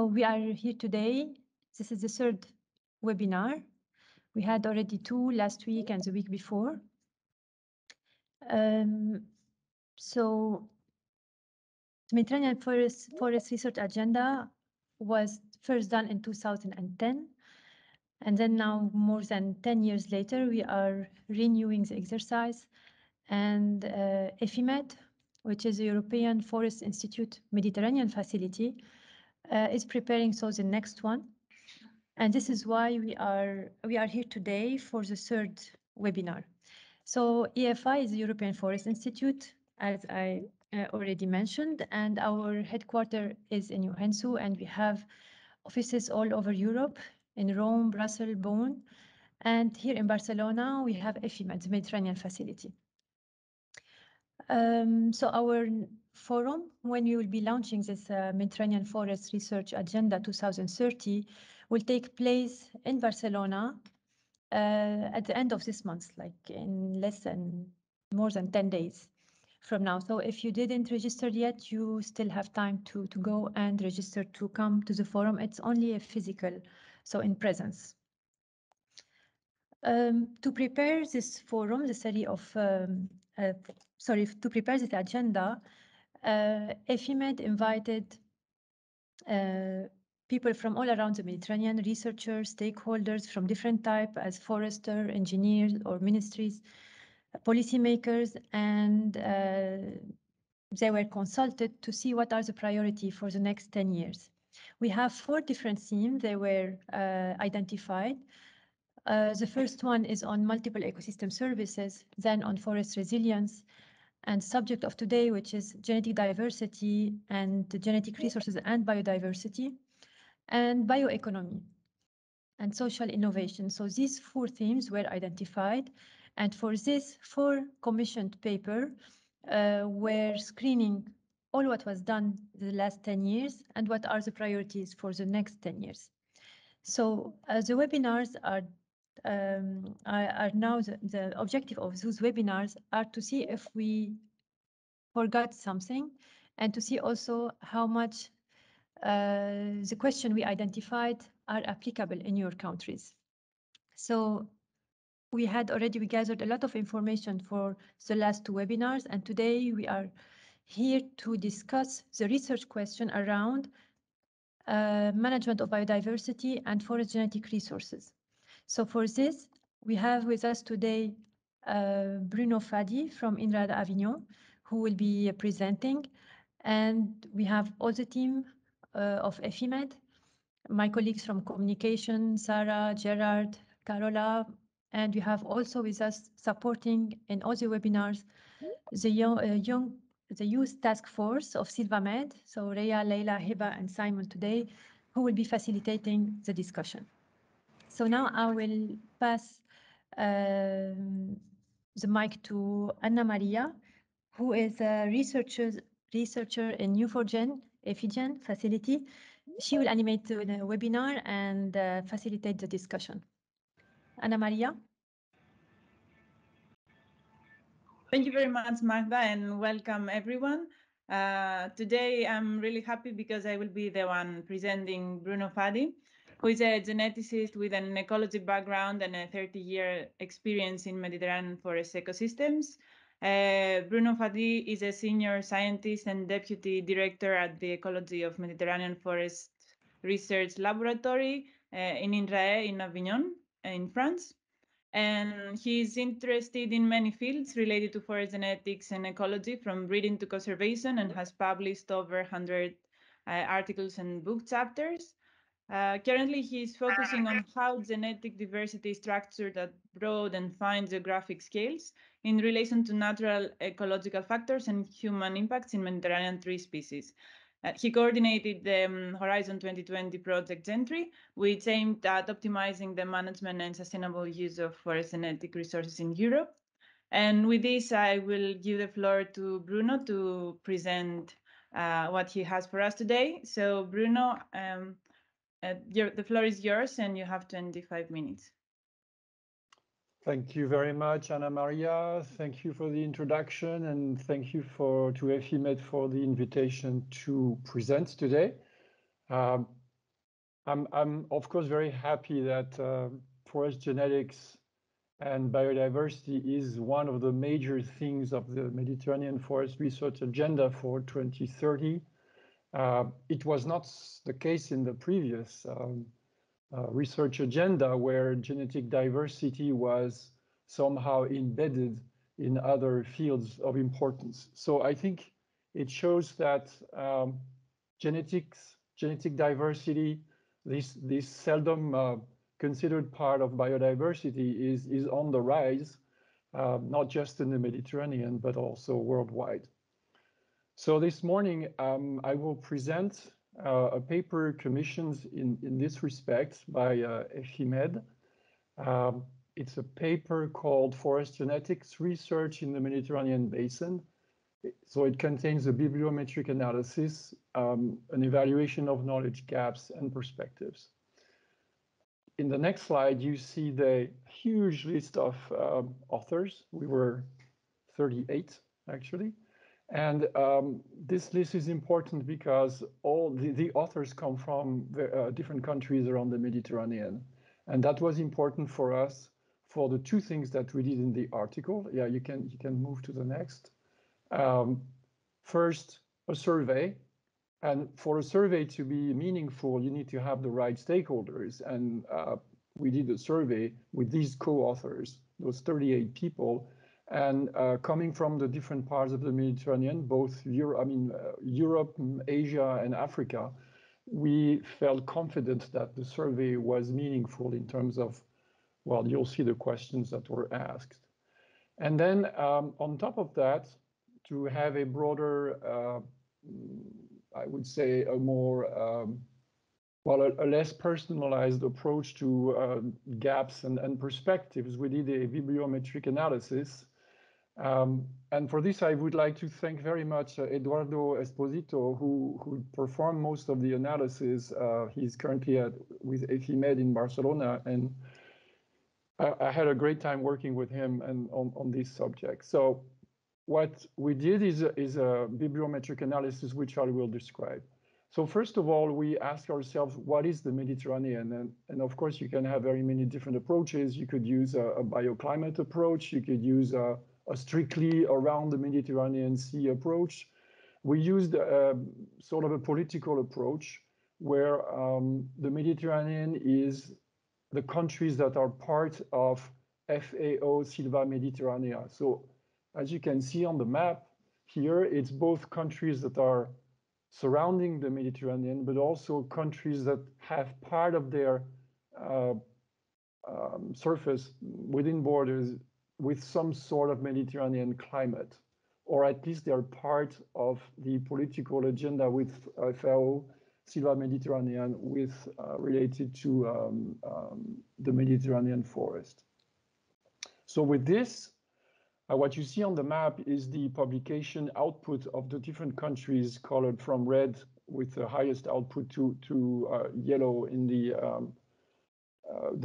So we are here today. This is the third webinar. We had already two last week and the week before. So the Mediterranean Forest Research Agenda was first done in 2010. And then now, more than 10 years later, we are renewing the exercise. And EFIMED, which is the European Forest Institute Mediterranean Facility, is preparing the next one. And this is why we are here today for the third webinar. So EFI is the European Forest Institute, as I already mentioned, and our headquarters is in Joensuu, and we have offices all over Europe, in Rome, Brussels, Bonn, and here in Barcelona, we have EFIMED, the Mediterranean Facility. So our forum, when we will be launching this Mediterranean Forest Research Agenda 2030, will take place in Barcelona at the end of this month, like in more than 10 days from now. So if you didn't register yet, you still have time to go and register to come to the forum. It's only a physical, so in presence. To prepare this forum, to prepare this agenda, EFIMED invited people from all around the Mediterranean, researchers, stakeholders from different types, as forester, engineers, or ministries, policymakers, and they were consulted to see what are the priorities for the next 10 years. We have 4 different themes they were identified. The first one is on multiple ecosystem services, then on forest resilience, and subject of today, which is genetic diversity and genetic resources and biodiversity, and bioeconomy and social innovation. So these 4 themes were identified, and for this 4 commissioned paper, we're screening all what was done the last 10 years and what are the priorities for the next 10 years. So the webinars are now the objective of those webinars are to see if we forgot something, and to see also how much the question we identified are applicable in your countries. So we gathered a lot of information for the last 2 webinars, and today we are here to discuss the research question around management of biodiversity and forest genetic resources. So for this, we have with us today Bruno Fadi from INRAD Avignon, who will be presenting. And we have all the team of EFIMED, my colleagues from communication, Sarah, Gerard, Carola, and we have also with us supporting in all the webinars the youth task force of SilvaMed, so Rhea, Leila, Hiba, and Simon today, who will be facilitating the discussion. So now I will pass the mic to Anna Maria, who is a researcher in Neo4jen EFIGEN facility. She will animate the webinar and facilitate the discussion. Anna Maria. Thank you very much, Magda, and welcome everyone. Today I'm really happy because I will be the one presenting Bruno Fadi, who is a geneticist with an ecology background and a 30-year experience in Mediterranean forest ecosystems. Bruno Fadi is a senior scientist and deputy director at the Ecology of Mediterranean Forest Research Laboratory in INRAE in Avignon, in France. And he's interested in many fields related to forest genetics and ecology, from breeding to conservation, and has published over 100 articles and book chapters. Currently, he's focusing on how genetic diversity is structured at broad and fine geographic scales in relation to natural ecological factors and human impacts in Mediterranean tree species. He coordinated the Horizon 2020 project Gentry, which aimed at optimizing the management and sustainable use of forest genetic resources in Europe. And with this, I will give the floor to Bruno to present what he has for us today. So Bruno, the floor is yours, and you have 25 minutes. Thank you very much, Anna Maria. Thank you for the introduction, and thank you to EFIMED for the invitation to present today. I'm of course very happy that forest genetics and biodiversity is one of the major things of the Mediterranean Forest Research Agenda for 2030. It was not the case in the previous research agenda where genetic diversity was somehow embedded in other fields of importance. So I think it shows that genetic diversity, this seldom considered part of biodiversity is on the rise, not just in the Mediterranean, but also worldwide. So this morning, I will present a paper commissioned in this respect by EFIMED. It's a paper called Forest Genetics Research in the Mediterranean Basin. So it contains a bibliometric analysis, an evaluation of knowledge gaps and perspectives. In the next slide, you see the huge list of authors. We were 38, actually. And this list is important because all the authors come from different countries around the Mediterranean. And that was important for us for the two things that we did in the article. Yeah, you can move to the next. First, a survey. And for a survey to be meaningful, you need to have the right stakeholders. And we did a survey with these co-authors, those 38 people, and coming from the different parts of the Mediterranean, both Europe, Asia, and Africa, we felt confident that the survey was meaningful in terms of, well, you'll see the questions that were asked. And then on top of that, to have a broader, I would say a more, a less personalized approach to gaps and perspectives, we did a bibliometric analysis. And for this, I would like to thank very much Eduardo Esposito, who performed most of the analysis. He's currently with EFIMED in Barcelona, and I had a great time working with him and on this subject. So what we did is a bibliometric analysis, which I will describe. So first of all, we ask ourselves, what is the Mediterranean? And of course, you can have very many different approaches. You could use a bioclimate approach. You could use a strictly around the Mediterranean Sea approach. We used sort of a political approach where the Mediterranean is the countries that are part of FAO Silva Mediterranea. So as you can see on the map here, it's both countries that are surrounding the Mediterranean, but also countries that have part of their surface within borders with some sort of Mediterranean climate, or at least they're part of the political agenda with FAO Silva Mediterranean with related to the Mediterranean forest. So with this, what you see on the map is the publication output of the different countries colored from red with the highest output to yellow in the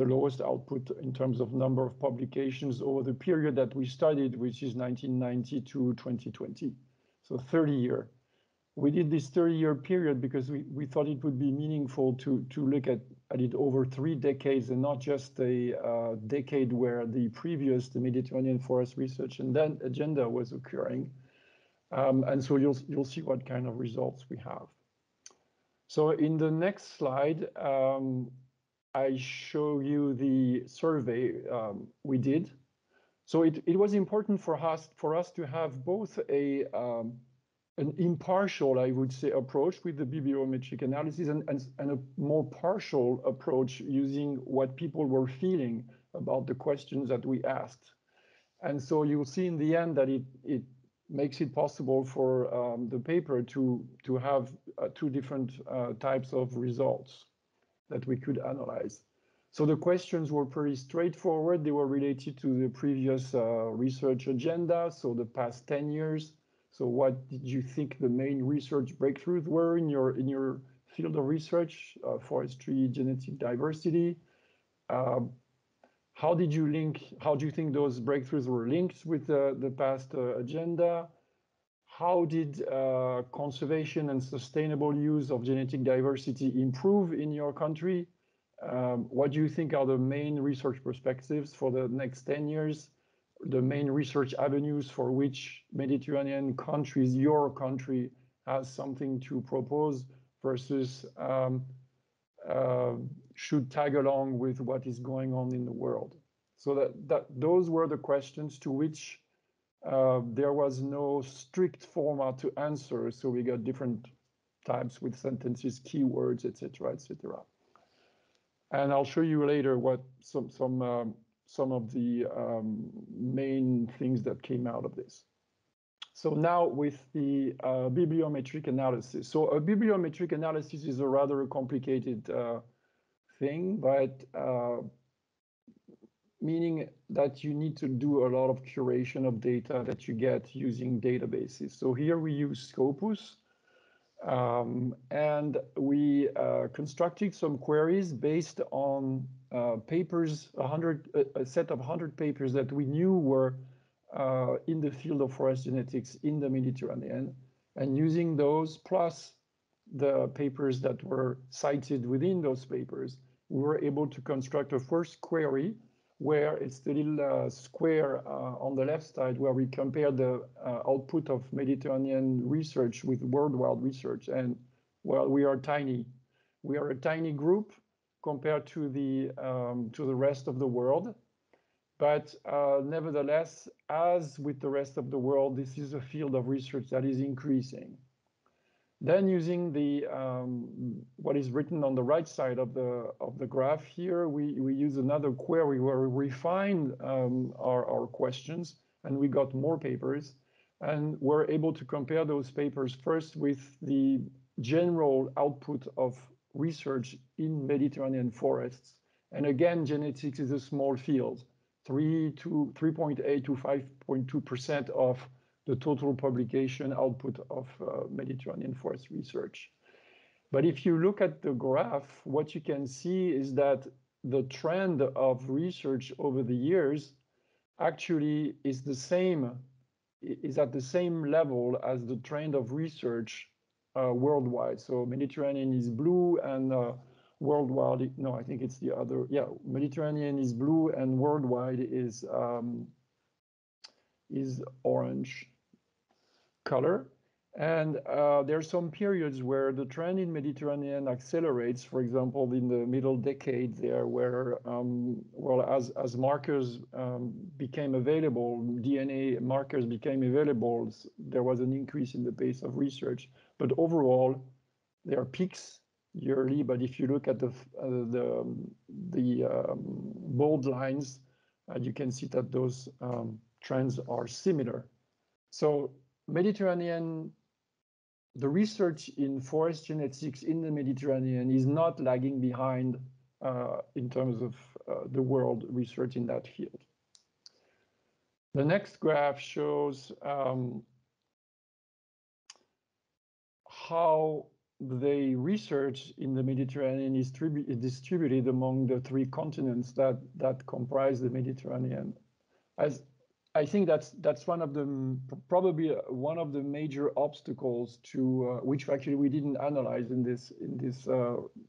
lowest output in terms of number of publications over the period that we studied, which is 1990 to 2020, so 30-year. We did this 30-year period because we thought it would be meaningful to look at it over 3 decades and not just a decade where the Mediterranean Forest Research and then agenda was occurring. And so you'll see what kind of results we have. So in the next slide, I show you the survey we did. So it was important for us to have both an impartial, I would say, approach with the bibliometric analysis and a more partial approach using what people were feeling about the questions that we asked. And so you'll see in the end that it makes it possible for the paper to have 2 different types of results that we could analyze. So the questions were pretty straightforward. They were related to the previous research agenda, so the past 10 years. So what did you think the main research breakthroughs were in your field of research, forestry, genetic diversity? How do you think those breakthroughs were linked with the past agenda? how did conservation and sustainable use of genetic diversity improve in your country? What do you think are the main research perspectives for the next 10 years? The main research avenues for which Mediterranean countries, your country, has something to propose versus should tag along with what is going on in the world. So those were the questions to which there was no strict format to answer. So we got different types with sentences, keywords, etc., etc. And I'll show you later what some of the main things that came out of this. So now with the bibliometric analysis. So a bibliometric analysis is a rather complicated thing, but meaning that you need to do a lot of curation of data that you get using databases. So here we use Scopus, and we constructed some queries based on papers, a set of 100 papers that we knew were in the field of forest genetics in the Mediterranean, and using those plus the papers that were cited within those papers, we were able to construct a first query where it's the little square on the left side where we compare the output of Mediterranean research with worldwide research. And well, we are tiny. We are a tiny group compared to the rest of the world. But nevertheless, as with the rest of the world, this is a field of research that is increasing. Then using the what is written on the right side of the graph here, we use another query where we refine our questions, and we got more papers, and we're able to compare those papers first with the general output of research in Mediterranean forests. And again, genetics is a small field, 3.8 to 5.2% of the total publication output of Mediterranean forest research. But if you look at the graph, what you can see is that the trend of research over the years actually is at the same level as the trend of research worldwide. So Mediterranean is blue and worldwide, no, I think it's the other, yeah, Mediterranean is blue and worldwide is orange color. And there are some periods where the trend in Mediterranean accelerates, for example, in the middle decade there, where, well, as markers became available, DNA markers became available, there was an increase in the pace of research. But overall, there are peaks yearly, but if you look at the bold lines, you can see that those trends are similar. So Mediterranean, the research in forest genetics in the Mediterranean is not lagging behind in terms of the world research in that field. The next graph shows how the research in the Mediterranean is distributed among the 3 continents that comprise the Mediterranean. As I think that's one of the probably one of the major obstacles to which actually we didn't analyze in this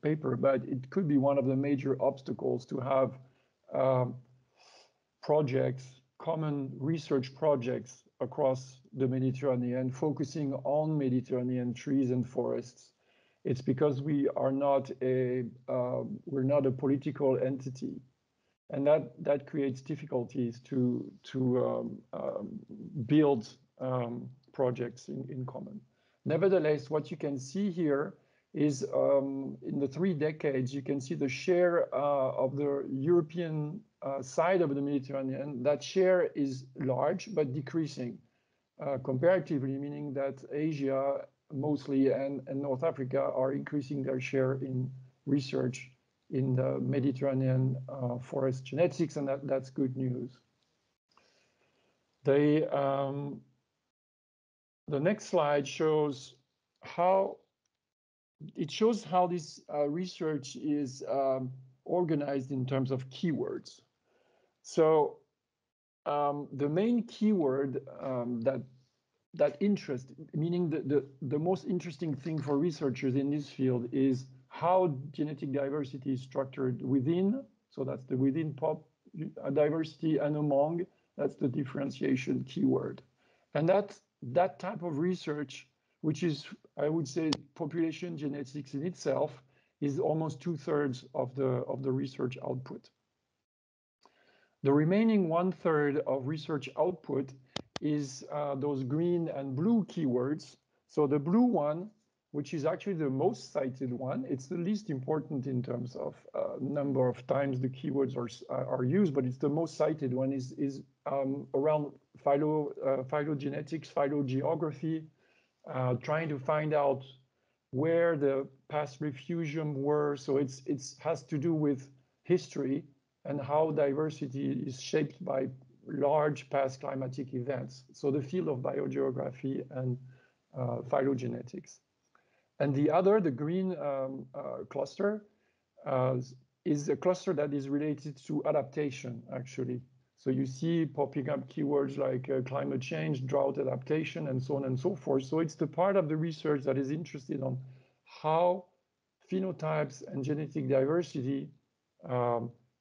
paper, but it could be one of the major obstacles to have projects, common research projects across the Mediterranean, focusing on Mediterranean trees and forests. It's because we're not a political entity. And that creates difficulties to build projects in common. Nevertheless, what you can see here is in the 3 decades, you can see the share of the European side of the Mediterranean. That share is large, but decreasing comparatively, meaning that Asia mostly and North Africa are increasing their share in research in the Mediterranean forest genetics, and that's good news. The next slide shows how this research is organized in terms of keywords. So the main keyword that that interest, meaning the most interesting thing for researchers in this field is how genetic diversity is structured within, so that's the within diversity, and among, that's the differentiation keyword. And that type of research, which is, I would say, population genetics in itself, is almost 2/3 of the research output. The remaining 1/3 of research output is those green and blue keywords. So the blue one, which is actually the most cited one, it's the least important in terms of number of times the keywords are used, but it's the most cited one, is around phylogenetics, phylogeography, trying to find out where the past refugium were. So it has to do with history and how diversity is shaped by large past climatic events. So the field of biogeography and phylogenetics. And the other, the green cluster, is a cluster that is related to adaptation, actually. So you see popping up keywords like climate change, drought adaptation, and so on and so forth. So it's the part of the research that is interested on how phenotypes and genetic diversity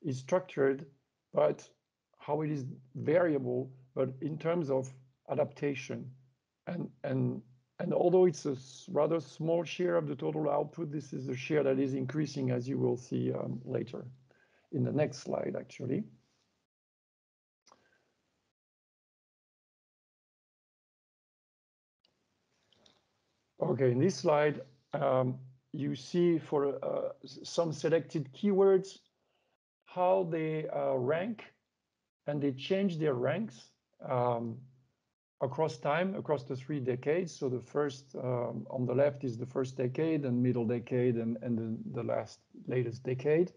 is structured, but how it is variable, but in terms of adaptation. And although it's a rather small share of the total output, this is a share that is increasing, as you will see later in the next slide, actually. Okay, in this slide, you see for some selected keywords, how they rank, and they change their ranks across time, across the 3 decades. So the first on the left is the first decade, and middle decade, and the latest decade.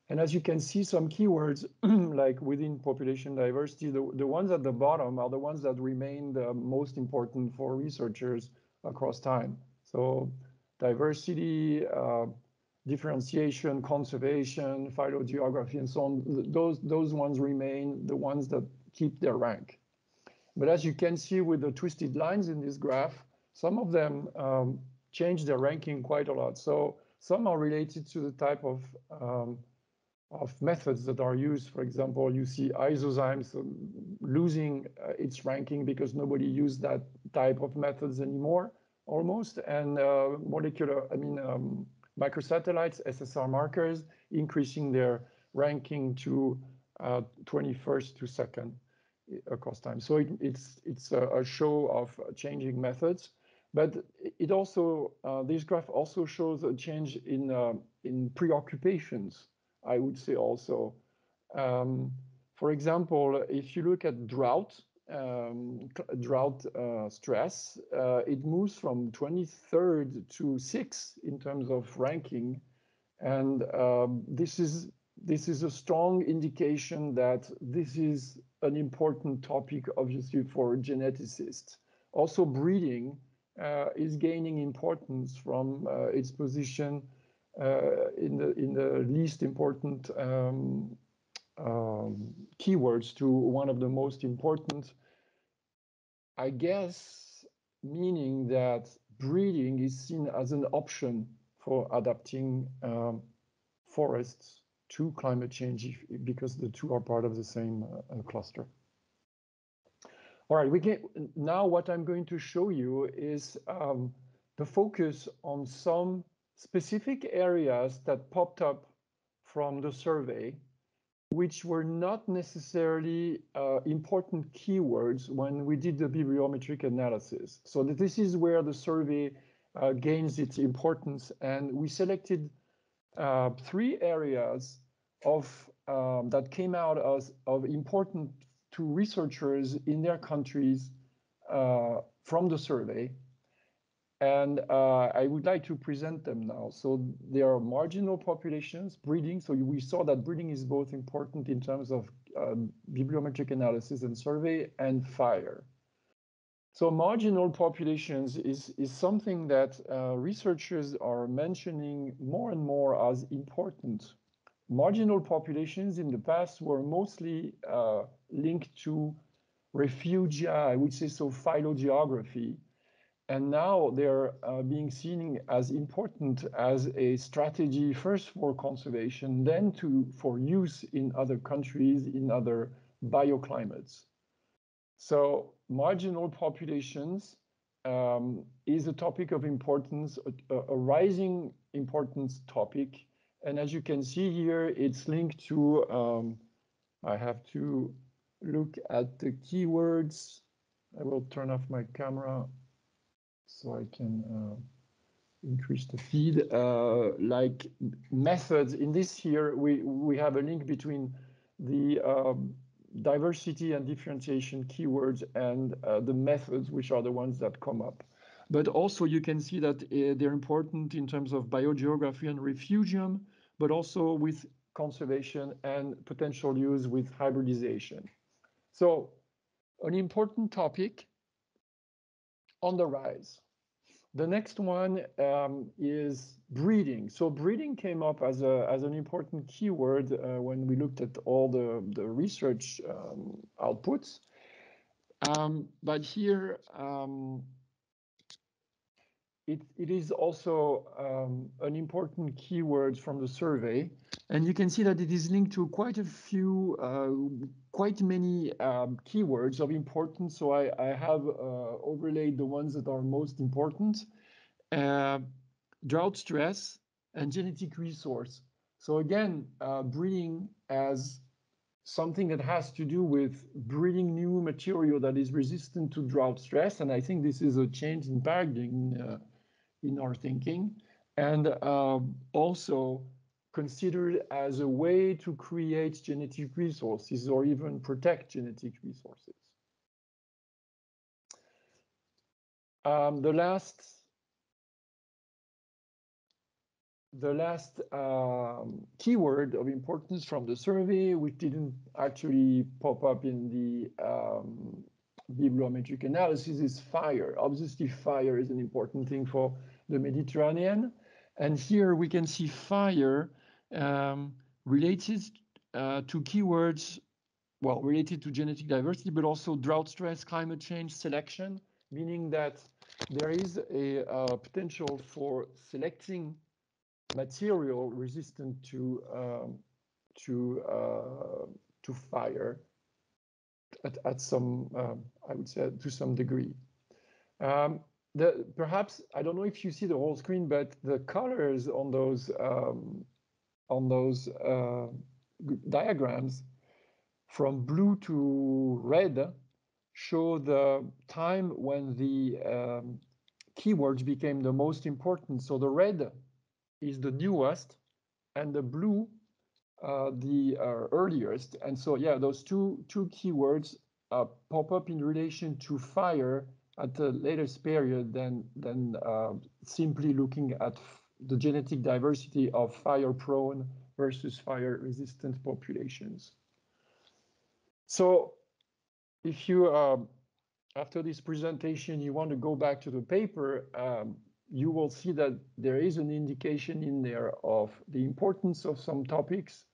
And as you can see, some keywords like within population diversity, the ones at the bottom are the ones that remain the most important for researchers across time. So diversity, differentiation, conservation, phylogeography, and so on, those ones remain the ones that keep their rank. But as you can see with the twisted lines in this graph, some of them change their ranking quite a lot. So some are related to the type of methods that are used. For example, you see isozymes losing its ranking because nobody used that type of methods anymore, almost. And microsatellites, SSR markers, increasing their ranking to 21st to 2nd across time. So it's a show of changing methods, but it also this graph also shows a change in preoccupations, I would say also. For example, if you look at drought stress, it moves from 23rd to 6th in terms of ranking, and this is a strong indication that this is an important topic, obviously, for geneticists. Also, breeding is gaining importance from its position in the least important keywords to one of the most important, I guess, meaning that breeding is seen as an option for adapting forests to climate change, because the two are part of the same cluster. All right, now what I'm going to show you is the focus on some specific areas that popped up from the survey, which were not necessarily important keywords when we did the bibliometric analysis. So this is where the survey gains its importance, and we selected 3 areas that came out as of important to researchers in their countries from the survey. And I would like to present them now. So there are marginal populations, breeding. So we saw that breeding is both important in terms of bibliometric analysis and survey, and fire. So marginal populations is something that researchers are mentioning more and more as important. Marginal populations in the past were mostly linked to refugia, I would say so, phylogeography. And now they're being seen as important as a strategy, first for conservation, then for use in other countries, in other bioclimates. So marginal populations is a topic of importance, a rising importance topic. And as you can see here, it's linked to, I have to look at the keywords. I will turn off my camera so I can increase the feed. Like methods, in this here, we have a link between the diversity and differentiation keywords and the methods, which are the ones that come up. But also you can see that they're important in terms of biogeography and refugium, but also with conservation and potential use with hybridization. So an important topic on the rise. The next one is breeding. So breeding came up as an important keyword when we looked at all the research outputs. But here, it is also an important keyword from the survey. And you can see that it is linked to quite a few, quite many keywords of importance. So I have overlaid the ones that are most important. Drought stress and genetic resource. So again, breeding as something that has to do with breeding new material that is resistant to drought stress. And I think this is a change in paradigm in our thinking, and also considered as a way to create genetic resources or even protect genetic resources. The last keyword of importance from the survey, which didn't actually pop up in the bibliometric analysis, is fire. Obviously, fire is an important thing for the Mediterranean. And here we can see fire related to keywords, well, related to genetic diversity, but also drought stress, climate change, selection, meaning that there is a potential for selecting material resistant to fire at some, I would say, to some degree. Perhaps, I don't know if you see the whole screen, but the colors on those diagrams from blue to red show the time when the keywords became the most important. So the red is the newest, and the blue the earliest. And so, yeah, those two keywords pop up in relation to fire at the latest period than simply looking at the genetic diversity of fire-prone versus fire-resistant populations. So if you, after this presentation, you want to go back to the paper, you will see that there is an indication in there of the importance of some topics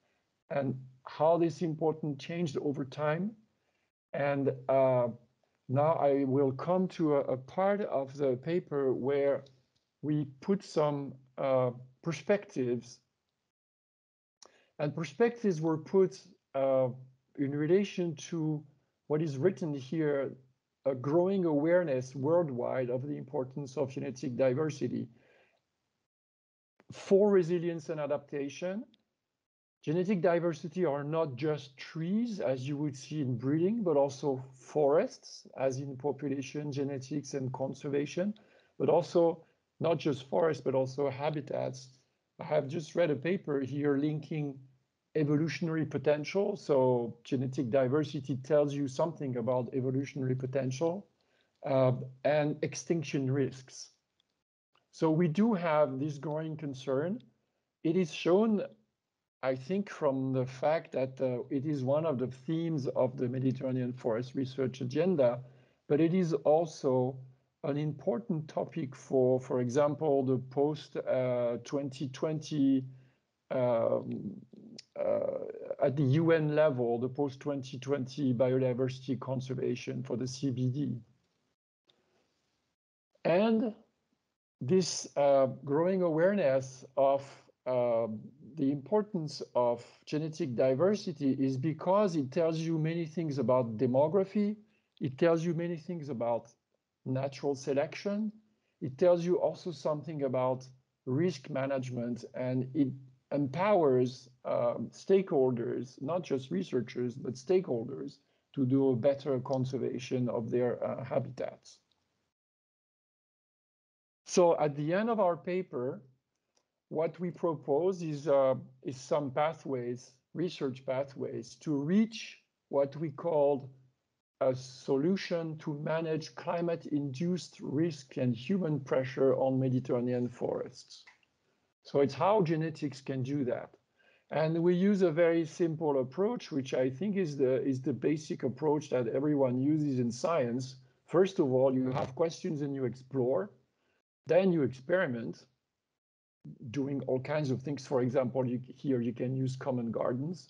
and how this importance changed over time. And now I will come to a part of the paper where we put some perspectives. And perspectives were put in relation to what is written here, a growing awareness worldwide of the importance of genetic diversity for resilience and adaptation. Genetic diversity are not just trees, as you would see in breeding, but also forests, as in population, genetics, and conservation, but also not just forests, but also habitats. I have just read a paper here linking evolutionary potential. So genetic diversity tells you something about evolutionary potential and extinction risks. So we do have this growing concern. It is shown, I think, from the fact that it is one of the themes of the Mediterranean Forest Research Agenda, but it is also an important topic for example, the post-2020 at the UN level, the post-2020 biodiversity conservation for the CBD. And this growing awareness of the importance of genetic diversity is because it tells you many things about demography. It tells you many things about natural selection. It tells you also something about risk management, and it empowers stakeholders, not just researchers, but stakeholders, to do a better conservation of their habitats. So at the end of our paper, what we propose is some pathways, research pathways, to reach what we called a solution to manage climate-induced risk and human pressure on Mediterranean forests. So it's how genetics can do that. And we use a very simple approach, which I think is the basic approach that everyone uses in science. First of all, you have questions and you explore. Then you experiment, doing all kinds of things. For example, here you can use common gardens.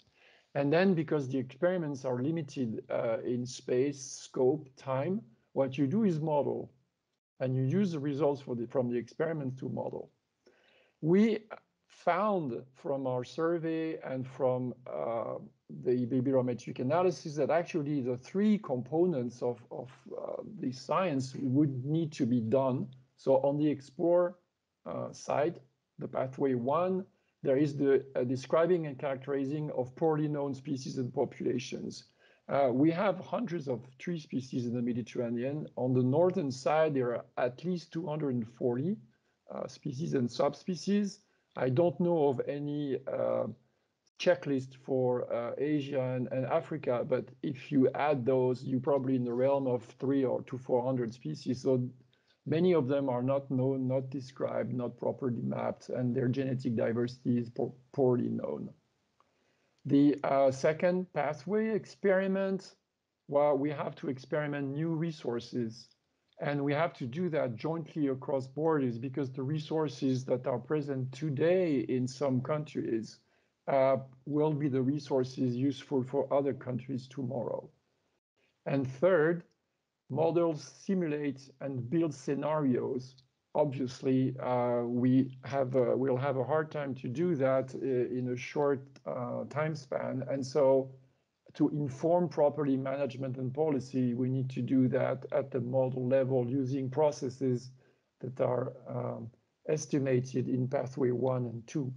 And then, because the experiments are limited in space, scope, time, what you do is model. And you use the results from the experiments to model. We found from our survey and from the barometric analysis that actually the three components of the science would need to be done. So on the explore side, the pathway one, there is the describing and characterizing of poorly known species and populations. We have hundreds of tree species in the Mediterranean. On the northern side, there are at least 240 species and subspecies. I don't know of any checklist for Asia and Africa, but if you add those, you're probably in the realm of 300 to 400 species. So many of them are not known, not described, not properly mapped, and their genetic diversity is poorly known. The second pathway experiment, well, we have to experiment new resources, and we have to do that jointly across borders, because the resources that are present today in some countries will be the resources useful for other countries tomorrow. And third, models simulate and build scenarios. Obviously, we'll have a hard time to do that in a short time span. And so to inform properly management and policy, we need to do that at the model level using processes that are estimated in pathway 1 and 2.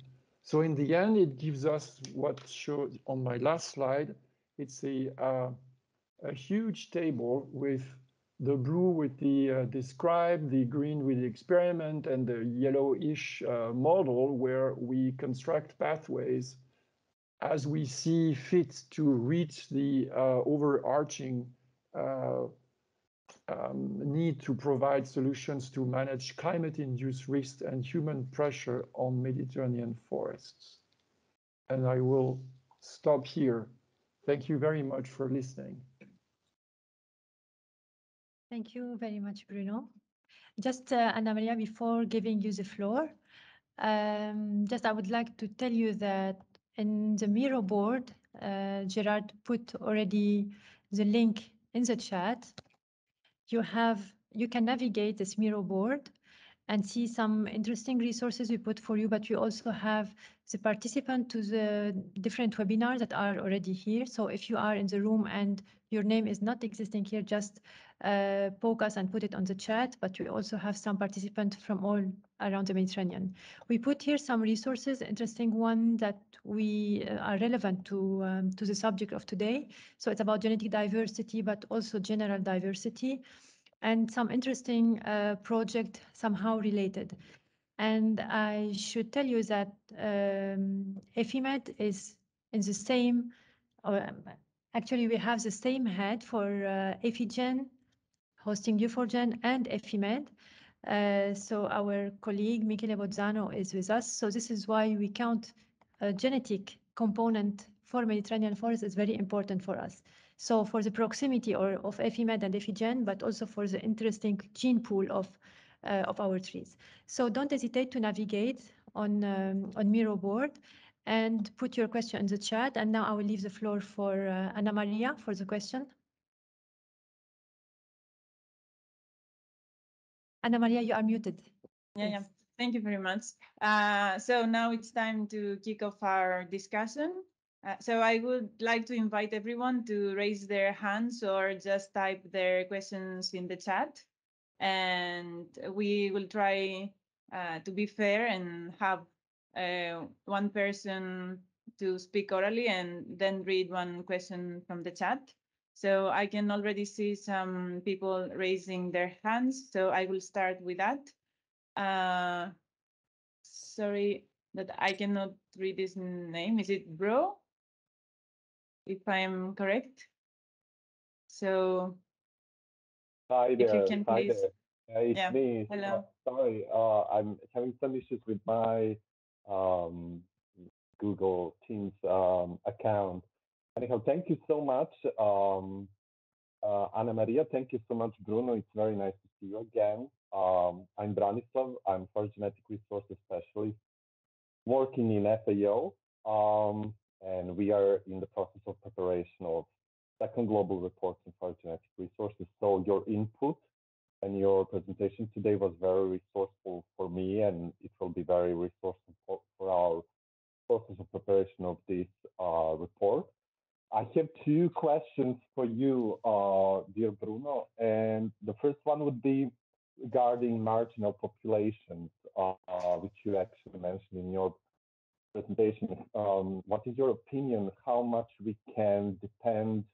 So in the end, it gives us what showed on my last slide. It's a huge table with the blue with the describe, the green with the experiment, and the yellowish model where we construct pathways as we see fit to reach the overarching need to provide solutions to manage climate-induced risk and human pressure on Mediterranean forests. And I will stop here. Thank you very much for listening. Thank you very much, Bruno. Just, Anna Maria, before giving you the floor, just I would like to tell you that in the Miro board, Gerard put already the link in the chat. You can navigate this Miro board and see some interesting resources we put for you, but we also have the participant to the different webinars that are already here. So if you are in the room and your name is not existing here, just poke us and put it on the chat, but we also have some participants from all around the Mediterranean. We put here some resources, interesting one that we are relevant to the subject of today. So it's about genetic diversity, but also general diversity, and some interesting project somehow related. And I should tell you that EFIMED is in the same, actually we have the same head for EFIGEN, hosting U4Gen, and EFIMED. So our colleague Michele Bozzano is with us. So this is why we count a genetic component for Mediterranean forests is very important for us. So for the proximity of EFIMED and EFIGEN, but also for the interesting gene pool of our trees. So don't hesitate to navigate on Miro board. and put your question in the chat. And now I will leave the floor for Anna Maria for the question. Anna Maria, you are muted. Yeah. Thank you very much. So now it's time to kick off our discussion. So I would like to invite everyone to raise their hands or just type their questions in the chat. And we will try to be fair and have one person to speak orally and then read one question from the chat. So I can already see some people raising their hands. So I will start with that. Sorry that I cannot read his name. Is it Bro? If I'm correct. So Hi there. if you can please. It's me. Hello. Sorry, I'm having some issues with my Google Teams account. Anyhow, thank you so much, Anna Maria. Thank you so much, Bruno. It's very nice to see you again. I'm Branislav. I'm Forest Genetic Resources Specialist working in FAO, and we are in the process of preparation of second global report in forest genetic resources. So your input and your presentation today was very resourceful for me, and it will be very resourceful for our process of preparation of this report. I have two questions for you, dear Bruno, and the first one would be regarding marginal populations, which you actually mentioned in your presentation. What is your opinion? How much we can depend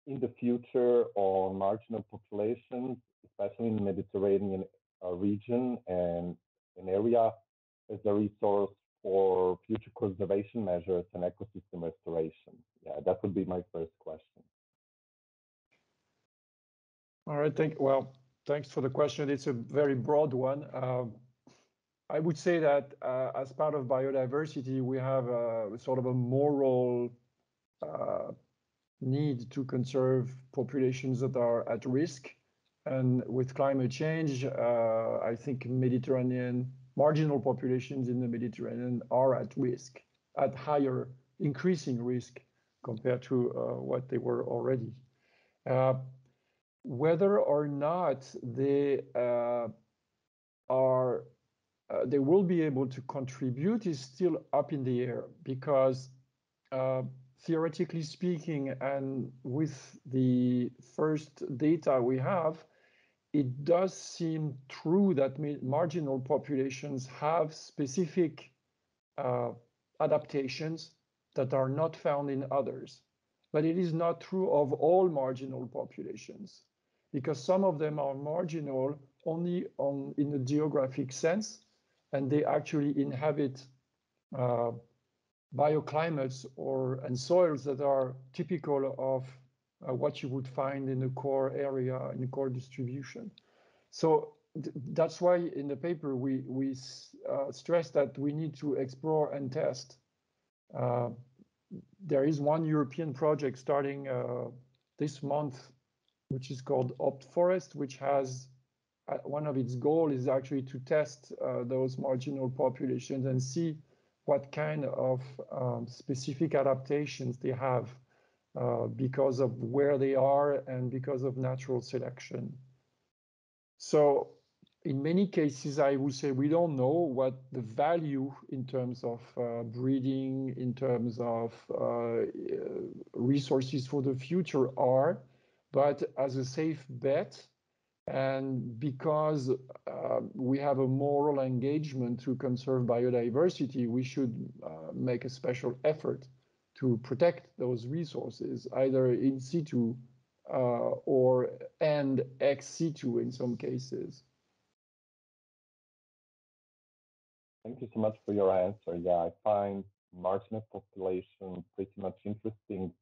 in the future on marginal populations, especially in the Mediterranean region and an area as a resource for future conservation measures and ecosystem restoration? Yeah, that would be my first question. All right, thanks for the question. It's a very broad one. I would say that as part of biodiversity, we have sort of a moral need to conserve populations that are at risk. And with climate change, I think marginal populations in the Mediterranean are at risk, at higher, increasing risk compared to what they were already. Whether or not they they will be able to contribute is still up in the air, because theoretically speaking, and with the first data we have, it does seem true that marginal populations have specific adaptations that are not found in others. But it is not true of all marginal populations, because some of them are marginal only in a geographic sense, and they actually inhabit bioclimates and soils that are typical of what you would find in the core area, in the core distribution. So that's why in the paper we stress that we need to explore and test. There is one European project starting this month, which is called Opt Forest, which has one of its goals is actually to test those marginal populations and see what kind of specific adaptations they have because of where they are and because of natural selection. So in many cases, I would say we don't know what the value in terms of breeding, in terms of resources for the future are, but as a safe bet, and because we have a moral engagement to conserve biodiversity, we should make a special effort to protect those resources, either in situ and ex situ in some cases. Thank you so much for your answer. Yeah, I find marginal population pretty much interesting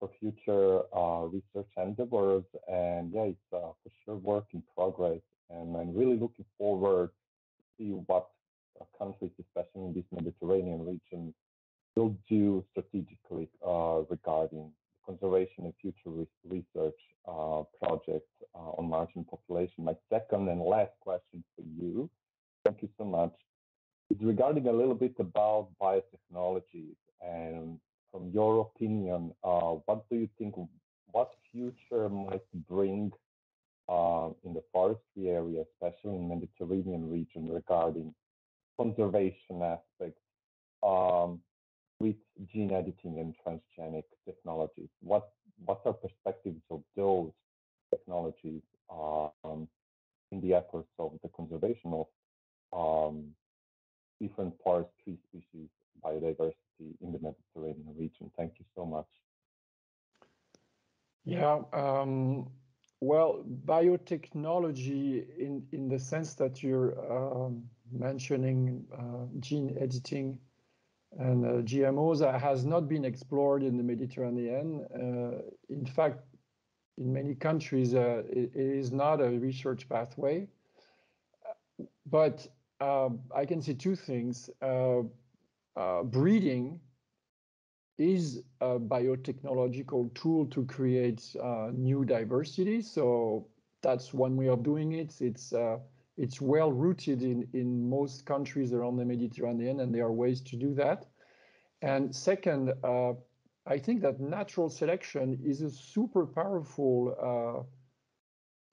for future research endeavors, and yeah, it's for sure work in progress. And I'm really looking forward to see what countries, especially in this Mediterranean region, will do strategically regarding conservation and future research projects on marginal population. My second and last question for you, thank you so much, is regarding a little bit about biotechnologies. And from your opinion, what do you think, what future might bring in the forestry area, especially in the Mediterranean region, regarding conservation aspects with gene editing and transgenic technologies? What are perspectives of those technologies in the efforts of the conservation of different forestry species, biodiversity in the Mediterranean region? Thank you so much. Yeah, well, biotechnology in the sense that you're mentioning gene editing and GMOs has not been explored in the Mediterranean. In fact, in many countries, it is not a research pathway. But I can see two things. Breeding is a biotechnological tool to create new diversity. So that's one way of doing it. It's well rooted in most countries around the Mediterranean, and there are ways to do that. And second, I think that natural selection is a super powerful,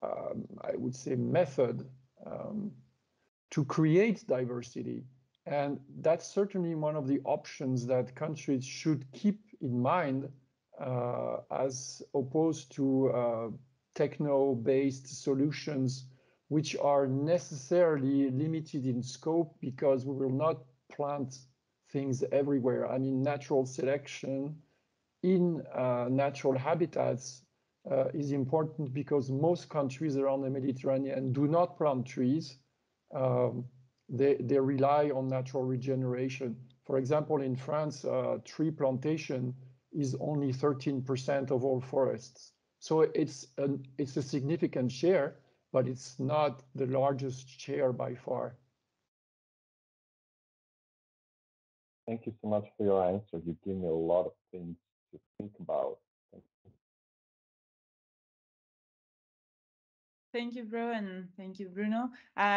I would say, method to create diversity. And that's certainly one of the options that countries should keep in mind as opposed to techno-based solutions, which are necessarily limited in scope because we will not plant things everywhere. I mean, natural selection in natural habitats is important because most countries around the Mediterranean do not plant trees. They rely on natural regeneration. For example, in France, tree plantation is only 13% of all forests. So it's a significant share, but it's not the largest share by far. Thank you so much for your answer. You give me a lot of things to think about. Thank you, Bro, and thank you, Bruno.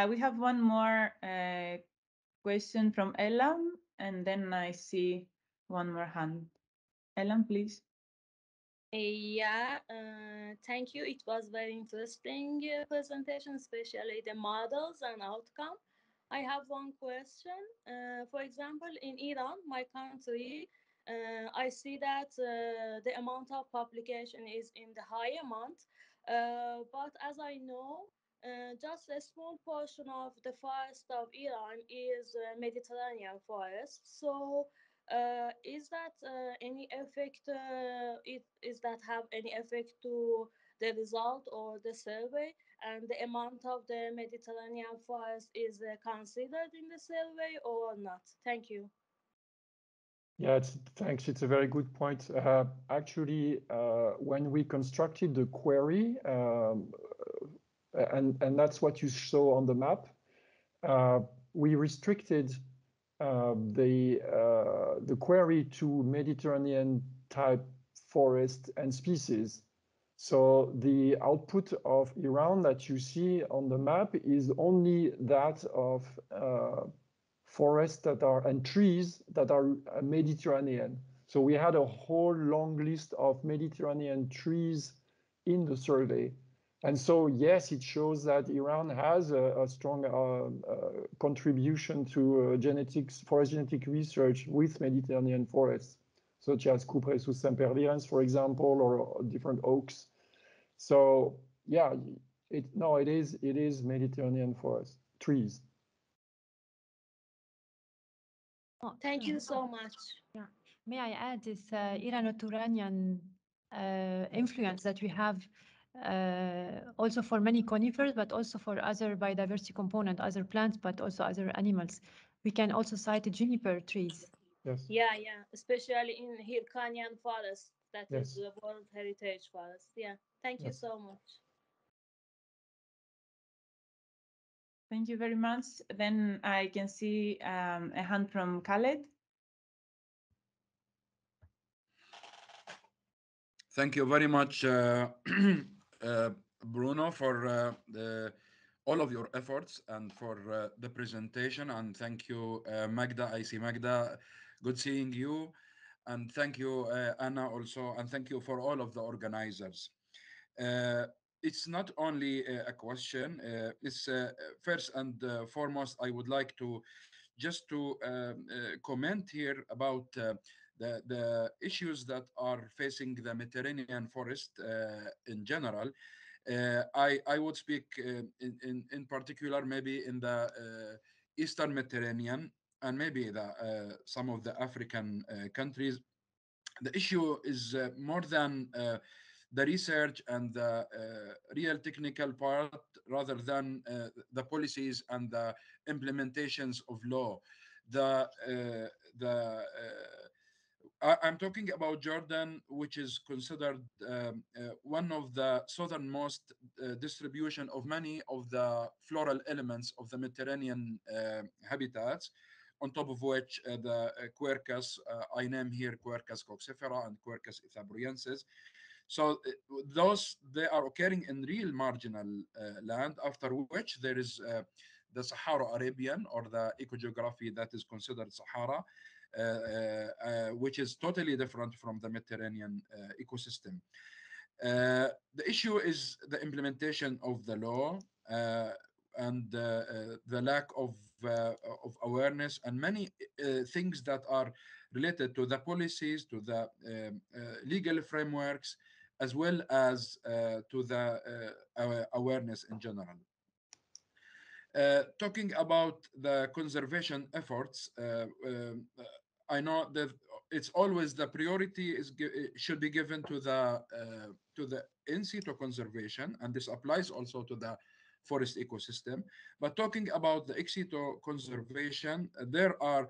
We have one more question from Elam, and then I see one more hand. Elam, please. Yeah, thank you. It was very interesting presentation, especially the models and outcome. I have one question. For example, in Iran, my country, I see that the amount of publication is in the high amount, but as I know, just a small portion of the forest of Iran is Mediterranean forest. So is that any effect? Is that have any effect to the result or the survey? And the amount of the Mediterranean forest is considered in the survey or not? Thank you. Yeah, thanks. It's a very good point. Actually, when we constructed the query, and that's what you saw on the map, we restricted the query to Mediterranean type forest and species. So the output of Iran that you see on the map is only that of forests that are and trees that are Mediterranean. So we had a whole long list of Mediterranean trees in the survey. And so, yes, it shows that Iran has a strong contribution to genetics, forest genetic research with Mediterranean forests, such as Cupressus sempervirens, for example, or different oaks. So, yeah, it is Mediterranean forest trees. Oh, Thank you so much. Yeah. May I add this Irano-Turanian influence that we have also for many conifers, but also for other biodiversity component, other plants, but also other animals. We can also cite juniper trees. Yes. Yeah, especially in Hirkanian forest, that Yes. is the World Heritage Forest. Yeah, thank you so much. Thank you very much. Then I can see a hand from Khaled. Thank you very much, Bruno, for the all of your efforts and for the presentation. And thank you, Magda. I see Magda. Good seeing you. And thank you, Anna, also. And thank you for all of the organizers. Uh, it's not only a question. It's first and foremost, I would like to just to comment here about the issues that are facing the Mediterranean forest in general. I would speak in particular maybe in the Eastern Mediterranean and maybe some of the African countries. The issue is more than the research and the real technical part rather than the policies and the implementations of law. I'm talking about Jordan, which is considered one of the southernmost distribution of many of the floral elements of the Mediterranean habitats, on top of which the Quercus, I name here Quercus coccifera and Quercus ethambroiensis. So those, they are occurring in real marginal land, after which there is the Sahara Arabian, or the ecogeography that is considered Sahara, which is totally different from the Mediterranean ecosystem. The issue is the implementation of the law and the lack of awareness and many things that are related to the policies, to the legal frameworks, as well as to the awareness in general. Talking about the conservation efforts, I know that it's always the priority should be given to the in situ conservation, and this applies also to the forest ecosystem. But talking about the ex situ conservation, there are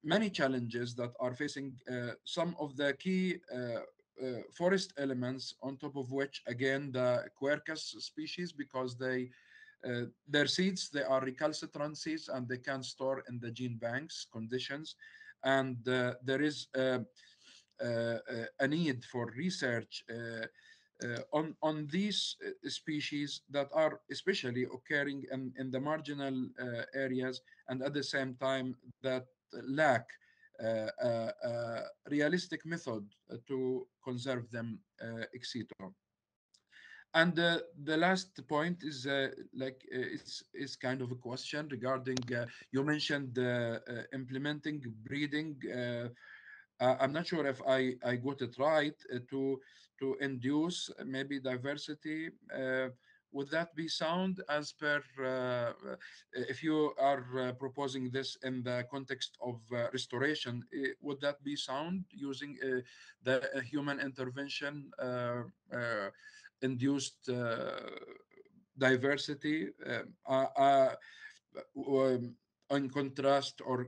many challenges that are facing some of the key forest elements, on top of which, again, the Quercus species, because their seeds, they are recalcitrant seeds and they can store in the gene banks conditions. And there is a need for research on these species that are especially occurring in the marginal areas, and at the same time that lack a realistic method to conserve them ex situ. And the last point is is kind of a question regarding you mentioned implementing breeding. I'm not sure if I got it right to induce maybe diversity. Would that be sound as per if you are proposing this in the context of restoration? Would that be sound using the human intervention induced diversity? In contrast, or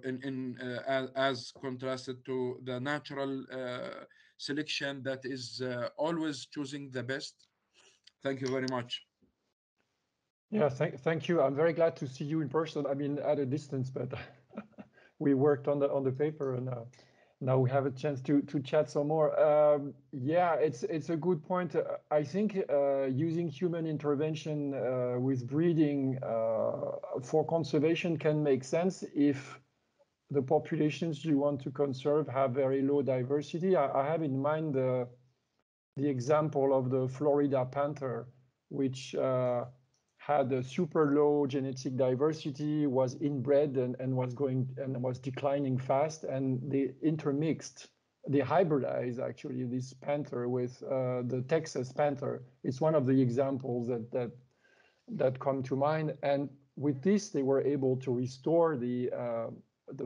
as contrasted to the natural selection that is always choosing the best. Thank you very much. Yeah, thank you. I'm very glad to see you in person. I mean, at a distance, but we worked on the paper, and now we have a chance to chat some more. Yeah, it's a good point. I think using human intervention with breeding for conservation can make sense if the populations you want to conserve have very low diversity. I have in mind the example of the Florida panther, which had a super low genetic diversity, was inbred and was declining fast, and they intermixed, they hybridized actually this panther with the Texas panther. It's one of the examples that come to mind, and with this they were able to restore the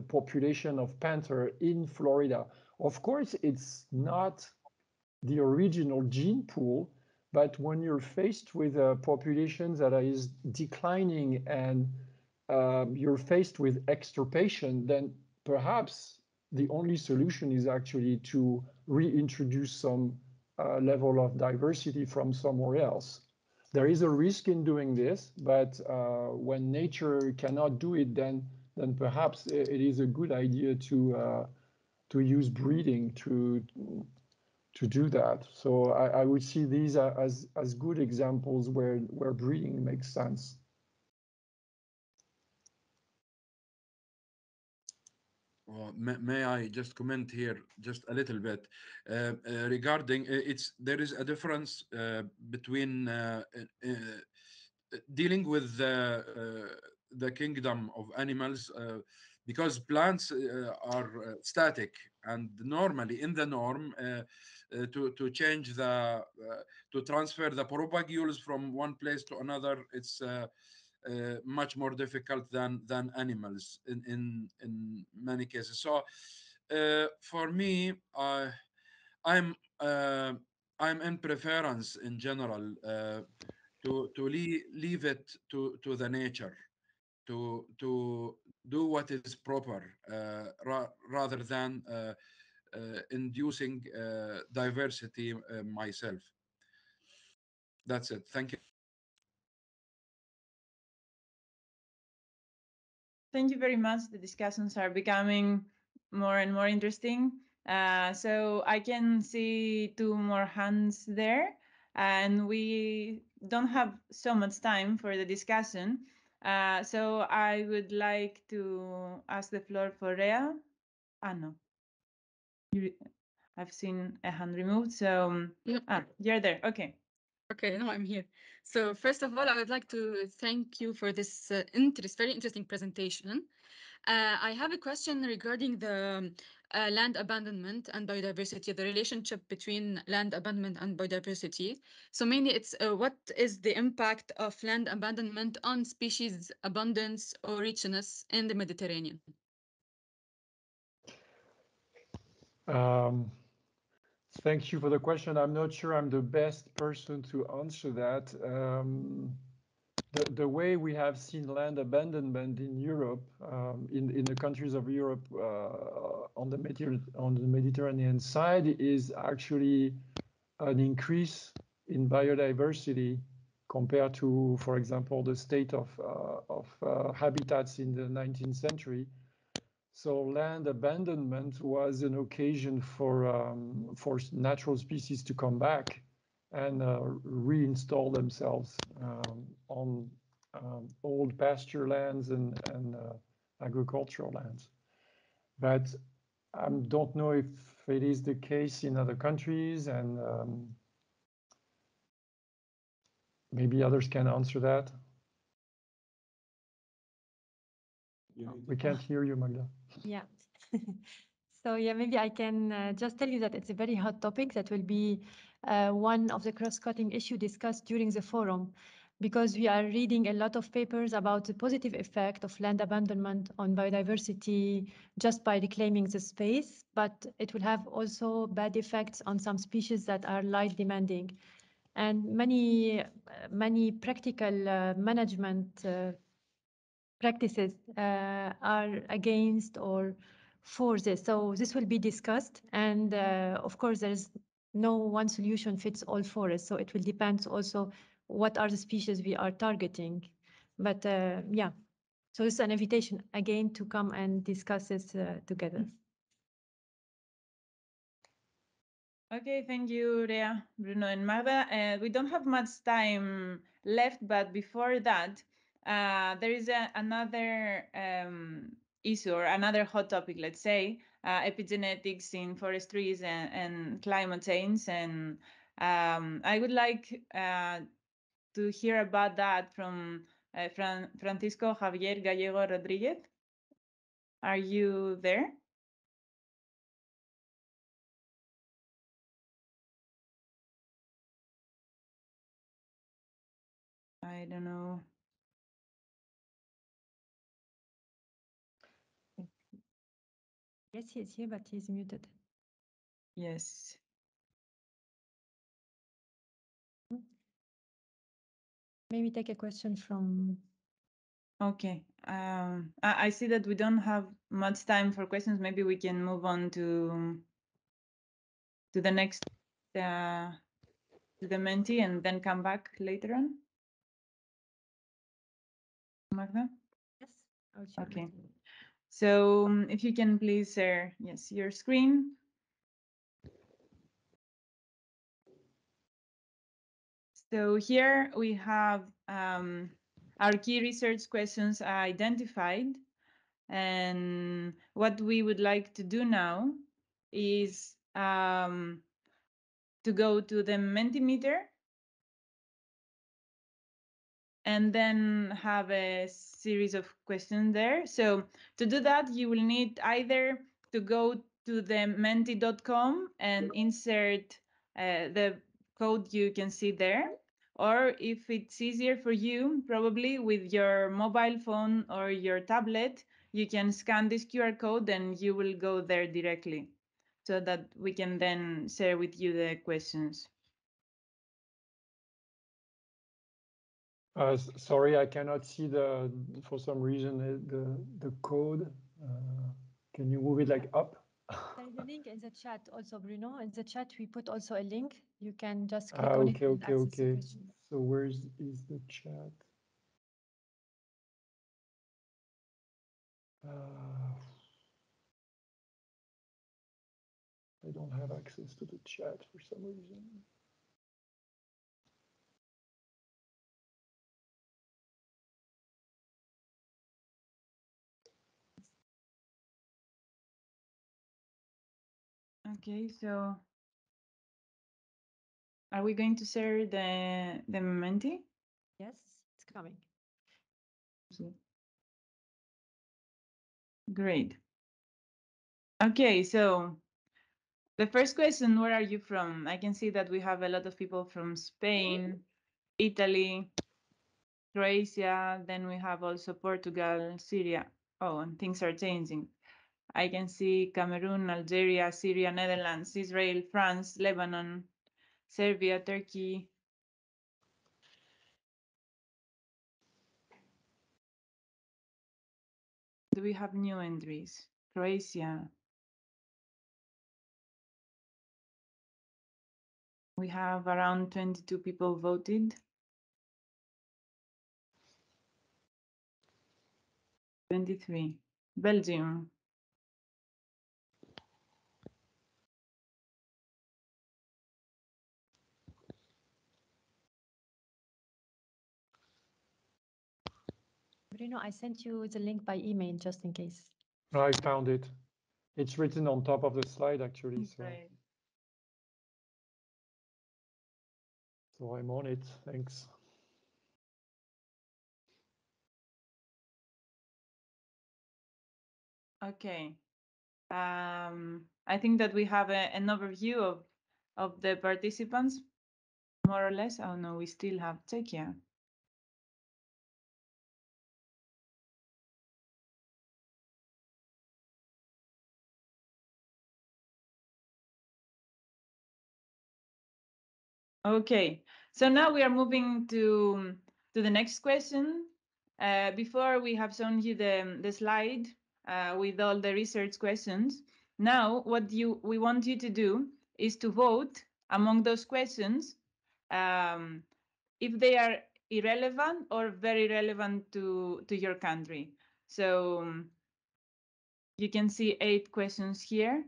population of panther in Florida. Of course, it's not the original gene pool, but when you're faced with a population that is declining and you're faced with extirpation, then perhaps the only solution is actually to reintroduce some level of diversity from somewhere else. There is a risk in doing this, but when nature cannot do it, then perhaps it is a good idea to use breeding to do that. So I would see these as good examples where breeding makes sense. May I just comment here just a little bit regarding there is a difference between dealing with the kingdom of animals because plants are static, and normally in the norm to change to transfer the propagules from one place to another, it's much more difficult than animals in many cases. So for me, I'm uh, I'm in preference in general to leave it to the nature to do what is proper rather than inducing diversity myself. That's it. Thank you. Thank you very much. The discussions are becoming more and more interesting. So I can see two more hands there, and we don't have so much time for the discussion. So I would like to ask the floor for Rea. No. I've seen a hand removed, so you're there. Okay. Okay, no, I'm here. So first of all, I would like to thank you for this very interesting presentation. I have a question regarding the land abandonment and biodiversity, the relationship between land abandonment and biodiversity. So mainly it's what is the impact of land abandonment on species abundance or richness in the Mediterranean? Thank you for the question. I'm not sure I'm the best person to answer that. The way we have seen land abandonment in Europe, in the countries of Europe on the Mediterranean side, is actually an increase in biodiversity compared to, for example, the state of habitats in the 19th century. So land abandonment was an occasion for natural species to come back and reinstall themselves on old pasture lands and agricultural lands. But I don't know if it is the case in other countries, and maybe others can answer that. We can't hear you, Magda. Yeah. So yeah, maybe I can just tell you that it's a very hot topic that will be one of the cross-cutting issue discussed during the forum, because we are reading a lot of papers about the positive effect of land abandonment on biodiversity just by reclaiming the space, but it will have also bad effects on some species that are light demanding. And many practical management practices are against or for this. So this will be discussed, and of course there is no one solution fits all forests. So it will depend also what are the species we are targeting. But yeah, so this is an invitation again to come and discuss this together. Okay, thank you, Rea, Bruno, and Magda. We don't have much time left, but before that, there is another issue or another hot topic, let's say, epigenetics in forestries and climate change. And I would like to hear about that from Francisco Javier Gallego Rodriguez. Are you there? I don't know. Yes, he's here, but he's muted. Yes. Maybe take a question from... Okay. I see that we don't have much time for questions. Maybe we can move on to the next to the mentee and then come back later on. Magda? Yes, I'll share Okay. my screen. So if you can please share, yes, your screen. So here we have our key research questions identified. And what we would like to do now is to go to the Mentimeter and then have a series of questions there. So to do that, you will need either to go to the menti.com and insert the code you can see there, or if it's easier for you, probably with your mobile phone or your tablet, you can scan this QR code and you will go there directly so that we can then share with you the questions. Sorry, I cannot see for some reason, the code. Can you move it like up? There is a link in the chat also, Bruno. In the chat, we put also a link. You can just click on it and access the question. So where is the chat? I don't have access to the chat for some reason. Okay, so are we going to share the Menti? Yes, it's coming. Great. Okay, so the first question, where are you from? I can see that we have a lot of people from Spain, Italy, Croatia, then we have also Portugal, Syria. Oh, and things are changing. I can see Cameroon, Algeria, Syria, Netherlands, Israel, France, Lebanon, Serbia, Turkey. Do we have new entries? Croatia. We have around 22 people voted. 23. Belgium. Bruno, I sent you the link by email just in case. I found it. It's written on top of the slide, actually. Right. So I'm on it. Thanks. Okay. I think that we have an overview of the participants, more or less. Oh no, we still have Czechia. Okay, so now we are moving to the next question. Before we have shown you the slide with all the research questions. Now, what we want you to do is to vote among those questions if they are irrelevant or very relevant to your country. So you can see 8 questions here,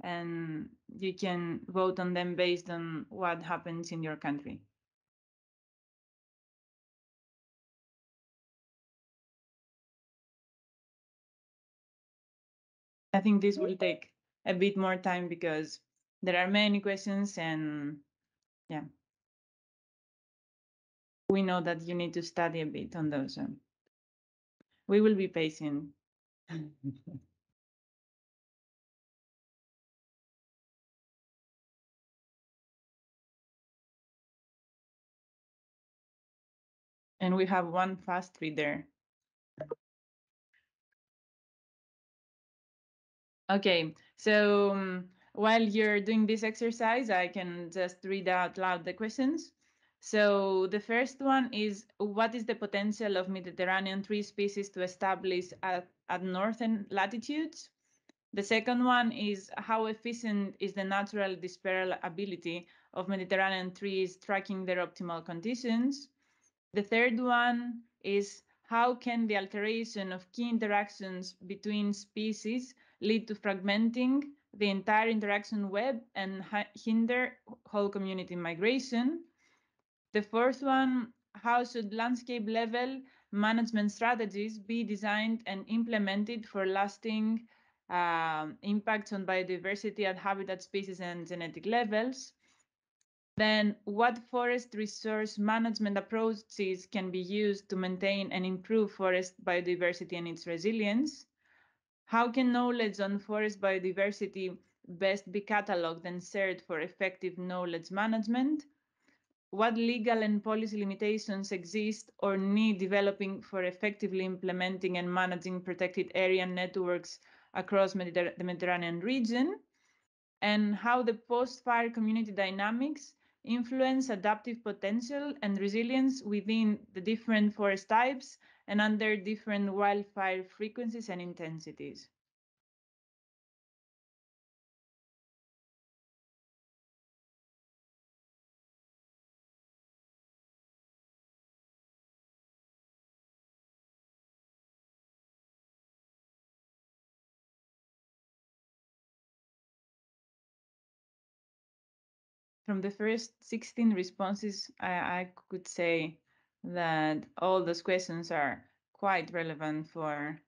and you can vote on them based on what happens in your country. I think this will take a bit more time because there are many questions, and yeah, we know that you need to study a bit on those. We will be patient. And we have one fast reader. Okay, so while you're doing this exercise, I can just read out loud the questions. So the first one is, what is the potential of Mediterranean tree species to establish at northern latitudes? The second one is, how efficient is the natural dispersal ability of Mediterranean trees tracking their optimal conditions? The third one is, how can the alteration of key interactions between species lead to fragmenting the entire interaction web and hinder whole community migration? The fourth one how should landscape level management strategies be designed and implemented for lasting impacts on biodiversity at habitat, species, and genetic levels? Then what forest resource management approaches can be used to maintain and improve forest biodiversity and its resilience? How can knowledge on forest biodiversity best be cataloged and shared for effective knowledge management? What legal and policy limitations exist or need developing for effectively implementing and managing protected area networks across the Mediterranean region? And how the post-fire community dynamics influence adaptive potential and resilience within the different forest types and under different wildfire frequencies and intensities. From the first 16 responses, I could say that all those questions are quite relevant for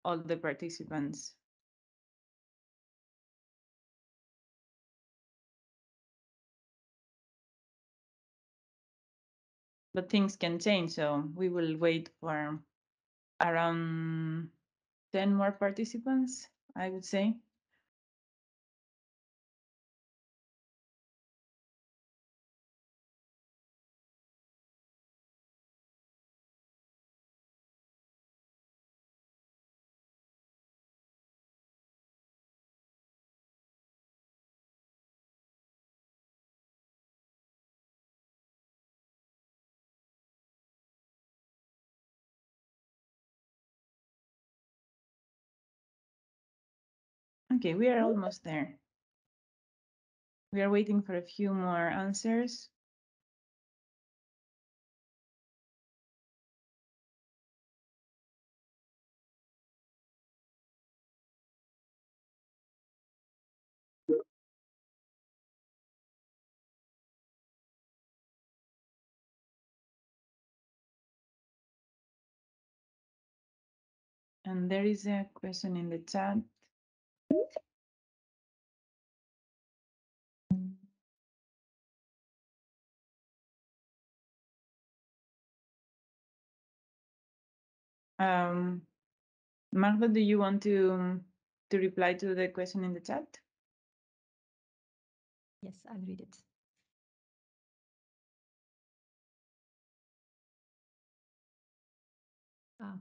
all the participants. But things can change, so we will wait for around 10 more participants, I would say. Okay, we are almost there. We are waiting for a few more answers. And there is a question in the chat. Magda, do you want to reply to the question in the chat? Yes, I'll read it. Ah.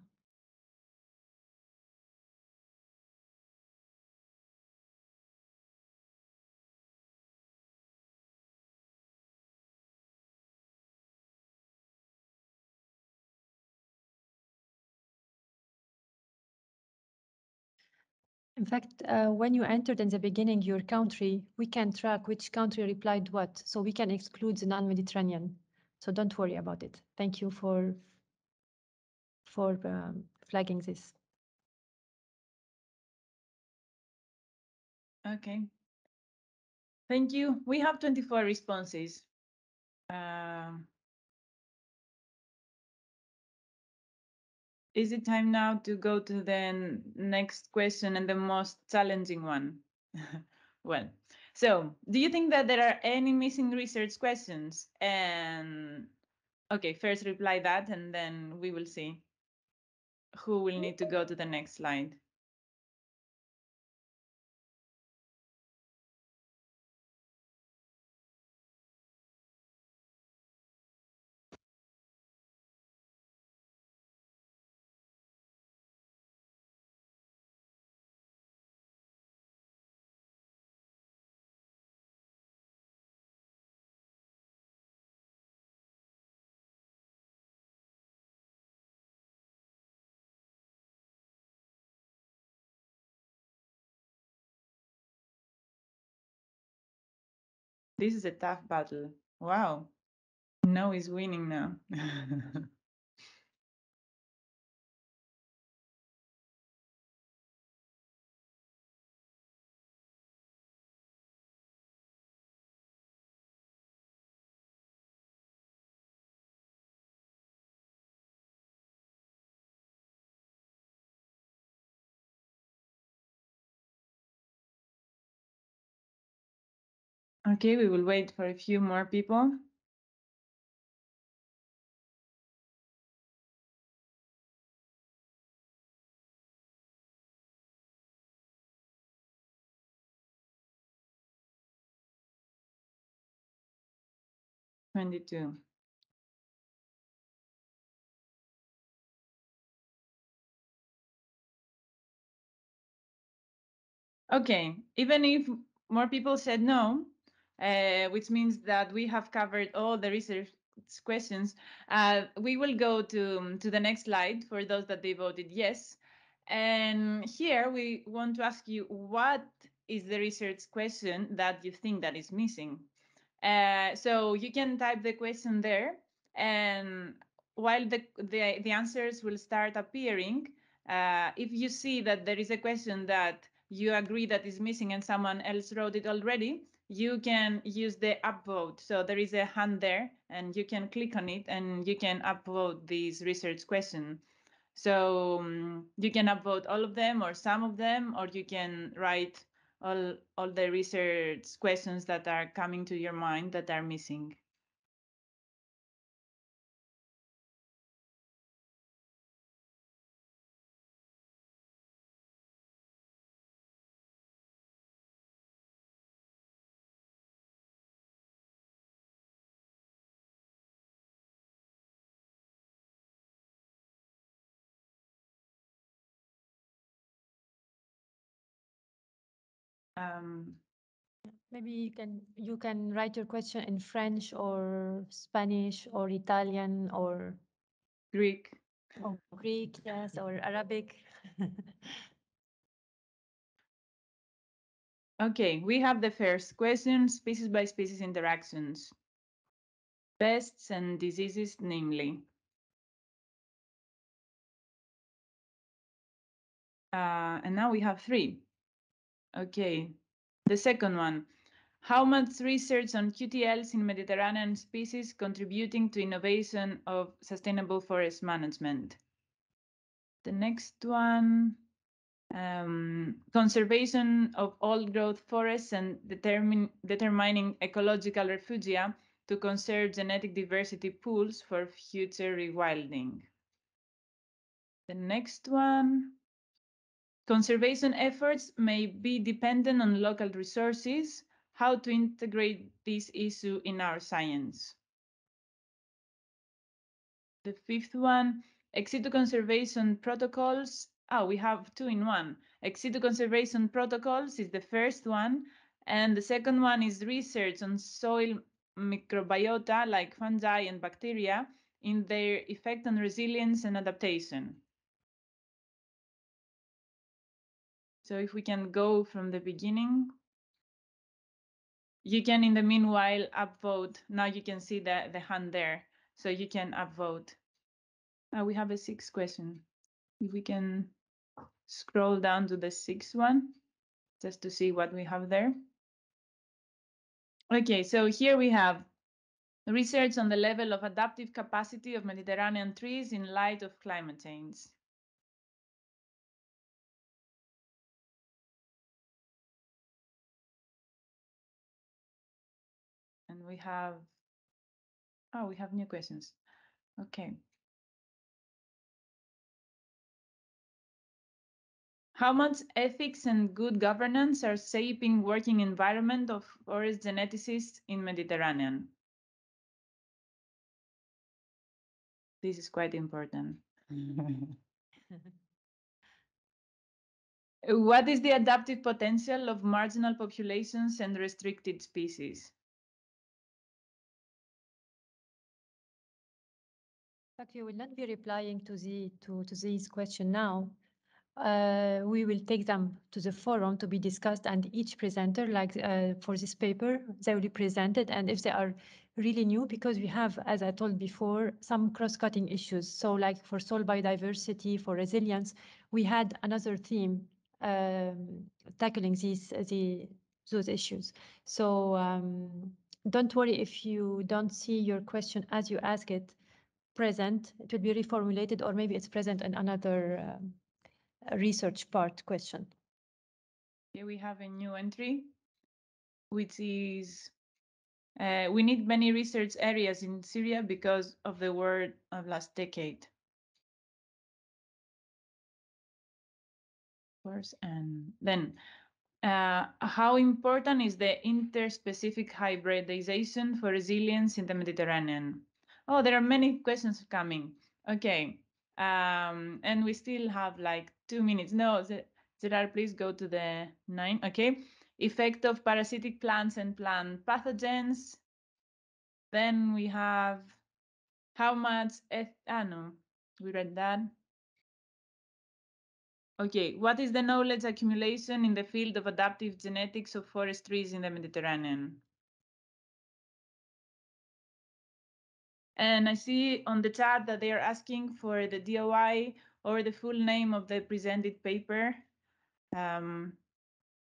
In fact, when you entered in the beginning your country, we can track which country replied what, so we can exclude the non-Mediterranean. So don't worry about it. Thank you for flagging this. Okay. Thank you. We have 24 responses. Is it time now to go to the next question and the most challenging one? Well, so do you think that there are any missing research questions? And okay, first reply that, and then we will see who will need to go to the next slide. This is a tough battle. Wow. No is winning now. Okay, we will wait for a few more people. $22. Okay, even if more people said no, which means that we have covered all the research questions, we will go to the next slide for those that they voted yes. And here we want to ask you, what is the research question that you think that is missing? So you can type the question there, and while the answers will start appearing, if you see that there is a question that you agree that is missing and someone else wrote it already, you can use the upvote. So there is a hand there, and you can click on it, and you can upvote this research question. So you can upvote all of them or some of them, or you can write all the research questions that are coming to your mind that are missing. Maybe you can write your question in French or Spanish or Italian or Greek. or Greek, yes, or Arabic. Okay, we have the first question, species by species interactions. Pests and diseases, namely. And now we have 3. Okay, the second one. How much research on QTLs in Mediterranean species contributing to innovation of sustainable forest management? The next one, conservation of old-growth forests and determining ecological refugia to conserve genetic diversity pools for future rewilding. The next one, conservation efforts may be dependent on local resources. How to integrate this issue in our science? The fifth one, ex situ conservation protocols. Oh, we have 2 in 1. Ex situ conservation protocols is the first one, and the second one is research on soil microbiota like fungi and bacteria in their effect on resilience and adaptation. So if we can go from the beginning, you can in the meanwhile upvote. Now you can see the hand there, so you can upvote. We have a 6th question. If we can scroll down to the 6th one, just to see what we have there. Okay, so here we have research on the level of adaptive capacity of Mediterranean trees in light of climate change. And we have new questions. Okay. How much ethics and good governance are shaping working environment of forest geneticists in Mediterranean? This is quite important. What is the adaptive potential of marginal populations and restricted species? But you will not be replying to this question now. We will take them to the forum to be discussed, and each presenter, like for this paper, they will be presented. And if they are really new, because we have, as I told before, some cross-cutting issues. So like for soil biodiversity, for resilience, we had another theme tackling those issues. So don't worry if you don't see your question as you ask it present. It will be reformulated, or maybe it's present in another research part question. Here we have a new entry, which is We need many research areas in Syria because of the war of last decade. And then, how important is the interspecific hybridization for resilience in the Mediterranean? Oh, there are many questions coming. Okay, and we still have like 2 minutes. No, Gerard, please go to the 9. Okay, effect of parasitic plants and plant pathogens. Then we have how much, no, we read that. Okay, what is the knowledge accumulation in the field of adaptive genetics of forest trees in the Mediterranean? And I see on the chat that they are asking for the DOI or the full name of the presented paper.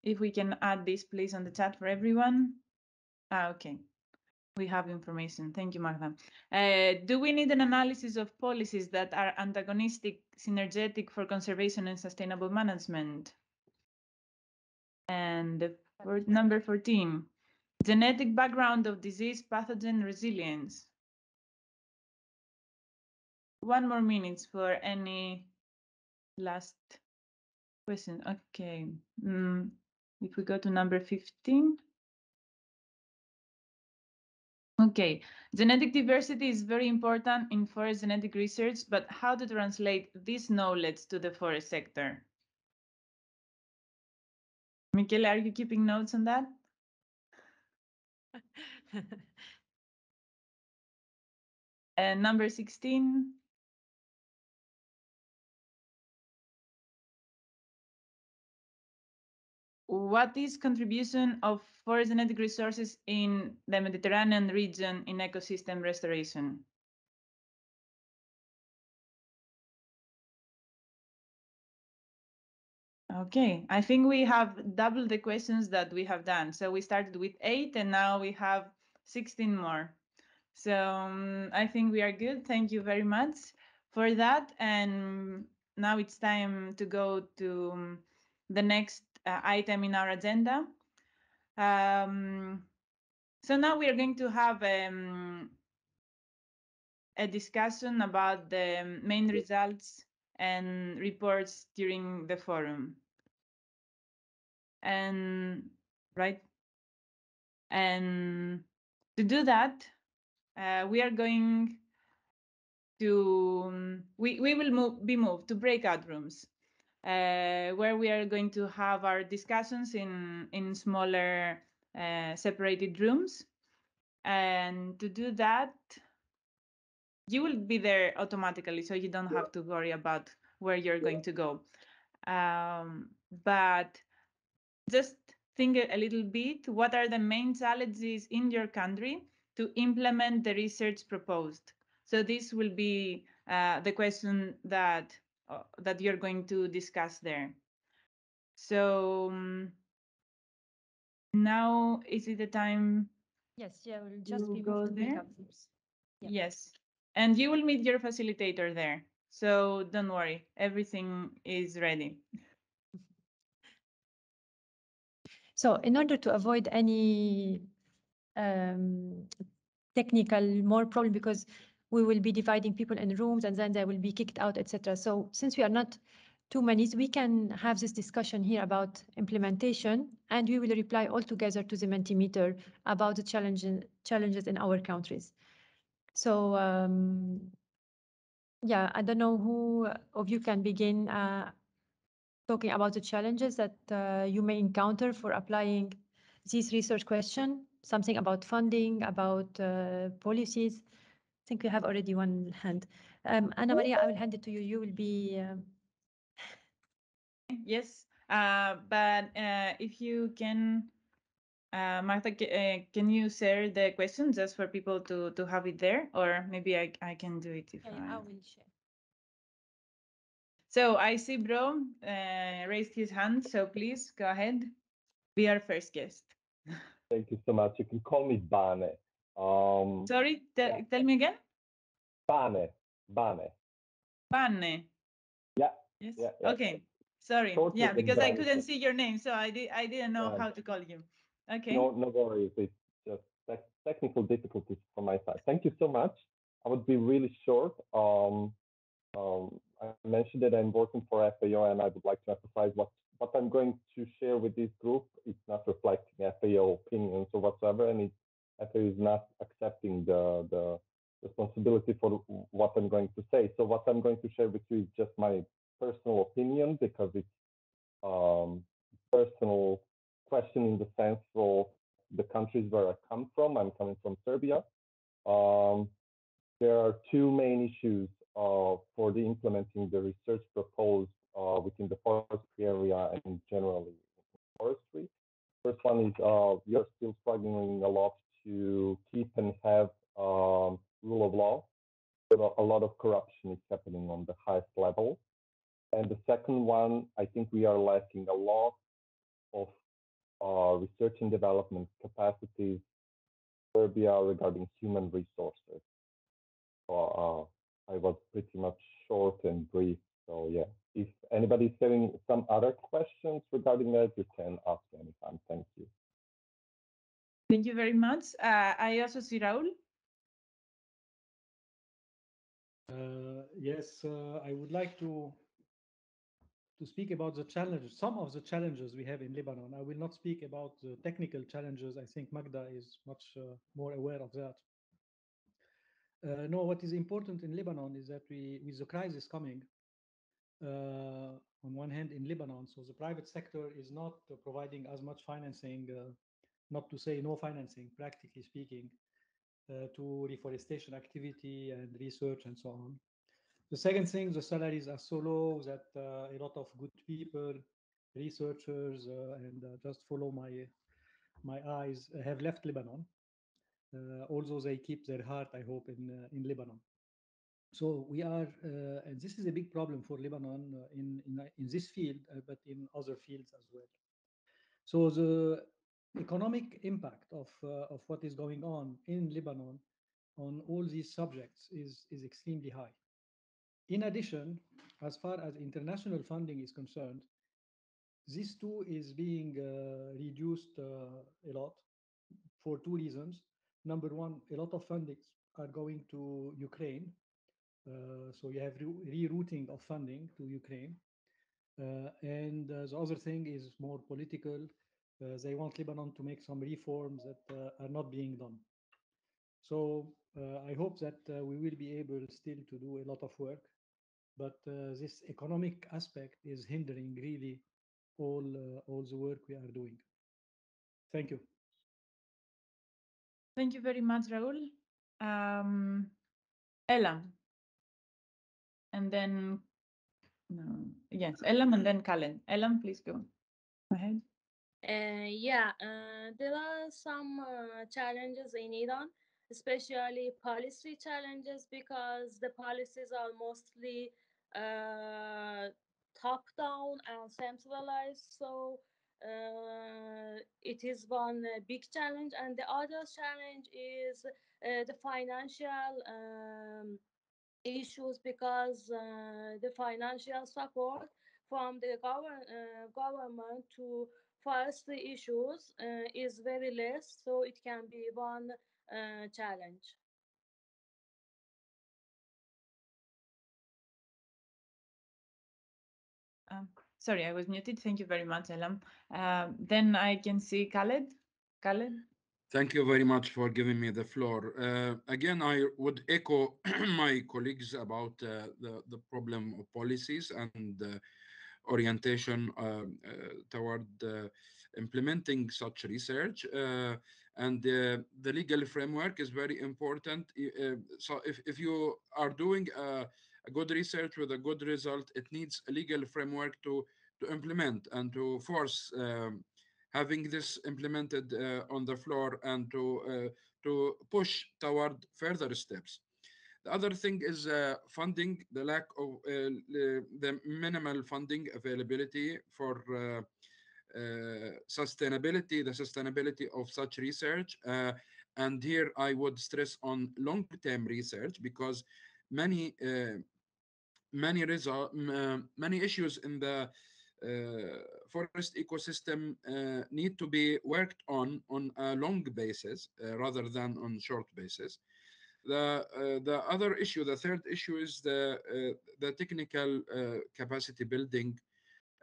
If we can add this, please, on the chat for everyone. Okay. We have information. Thank you, Magda. Do we need an analysis of policies that are antagonistic, synergetic for conservation and sustainable management? And for number 14, genetic background of disease, pathogen resilience. 1 more minute for any last question. Okay. If we go to number 15. Okay, genetic diversity is very important in forest genetic research, but how to translate this knowledge to the forest sector? Michele, are you keeping notes on that? And number 16. What is contribution of forest genetic resources in the Mediterranean region in ecosystem restoration? Okay, I think we have doubled the questions that we have done. So we started with 8 and now we have 16 more. So I think we are good. Thank you very much for that. And now it's time to go to the next item in our agenda. So now we are going to have a discussion about the main results and reports during the forum. And right. And to do that, we are going to we will be moved to breakout rooms where we are going to have our discussions in smaller separated rooms. And to do that, you will be there automatically, so you don't have to worry about where you're going to go. But just think a little bit, what are the main challenges in your country to implement the research proposed? So this will be the question that you're going to discuss there. So now is it the time? Yes, yeah, we'll just be go moved to there. breakout rooms. Yeah. Yes, and you will meet your facilitator there. So don't worry, everything is ready. So in order to avoid any technical more problem, because we will be dividing people in rooms and then they will be kicked out, etc. So since we are not too many, we can have this discussion here about implementation, and we will reply all together to the Mentimeter about the challenges in our countries. So yeah, I don't know who of you can begin talking about the challenges that you may encounter for applying this research question, something about funding, about policies. I think we have already one hand. Anna Maria, I will hand it to you. You will be... Yes, but if you can, Martha, can you share the question just for people to have it there? Or maybe I can do it if I will share. So I see Bro raised his hand, so please go ahead. Be our first guest. Thank you so much. You can call me Bane. Sorry, tell me again. Bane. Bane. Yeah. Yes. Yeah. Okay. Sorry. Shorter Yeah, than because I Branislav. couldn't see your name, so I didn't know how to call you. Okay. No worries. It's just technical difficulties from my side. Thank you so much. I would be really short. I mentioned that I'm working for FAO, and I would like to emphasize what I'm going to share with this group. It's not reflecting FAO opinions or whatsoever, and FAO is not accepting the responsibility for what I'm going to say. So what I'm going to share with you is just my personal opinion, because it's personal question in the sense of the countries where I come from. I'm coming from Serbia. There are two main issues for the implementing the research proposed within the forestry area and generally forestry. First one is we are still struggling a lot to keep and have rule of law. A lot of corruption is happening on the highest level. And the second one, I think we are lacking a lot of research and development capacities in Serbia regarding human resources. So I was pretty much short and brief. So yeah, if anybody's having some other questions regarding that, you can ask anytime. Thank you. Thank you very much. I also see Raul. Yes, I would like to speak about the challenges, some of the challenges we have in Lebanon. I will not speak about the technical challenges. I think Magda is much more aware of that. No, what is important in Lebanon is that with the crisis coming, on one hand in Lebanon, so the private sector is not providing as much financing, not to say no financing, practically speaking, to reforestation activity and research and so on. The second thing, the salaries are so low that a lot of good people, researchers, and just follow my eyes, have left Lebanon, although they keep their heart, I hope, in Lebanon. So we are, and this is a big problem for Lebanon in this field, but in other fields as well. So the economic impact of what is going on in Lebanon on all these subjects is extremely high. In addition, as far as international funding is concerned, this too is being reduced a lot for two reasons. Number one, a lot of fundings are going to Ukraine. So you have rerouting of funding to Ukraine. And the other thing is more political. They want Lebanon to make some reforms that are not being done. So I hope that we will be able still to do a lot of work, but this economic aspect is hindering really all the work we are doing. Thank you. Thank you very much, Raul. Elam. And then, no, yes, Elam and then Kalen. Elam, please go ahead. There are some challenges in Iran, especially policy challenges, because the policies are mostly top down and centralized. So it is one big challenge, and the other challenge is the financial issues, because the financial support from the government to forestry issues is very less, so it can be one challenge. Sorry, I was muted. Thank you very much, Elam. Then I can see Khaled. Khaled? Thank you very much for giving me the floor. Again, I would echo my colleagues about the problem of policies and orientation toward implementing such research. And the legal framework is very important. So if you are doing a good research with a good result, it needs a legal framework to implement and to force having this implemented on the floor and to push toward further steps. The other thing is funding, the lack of the minimal funding availability for sustainability, the sustainability of such research. And here I would stress on long-term research, because many many issues in the forest ecosystem need to be worked on a long basis rather than on short basis. The other issue, the third issue, is the technical capacity building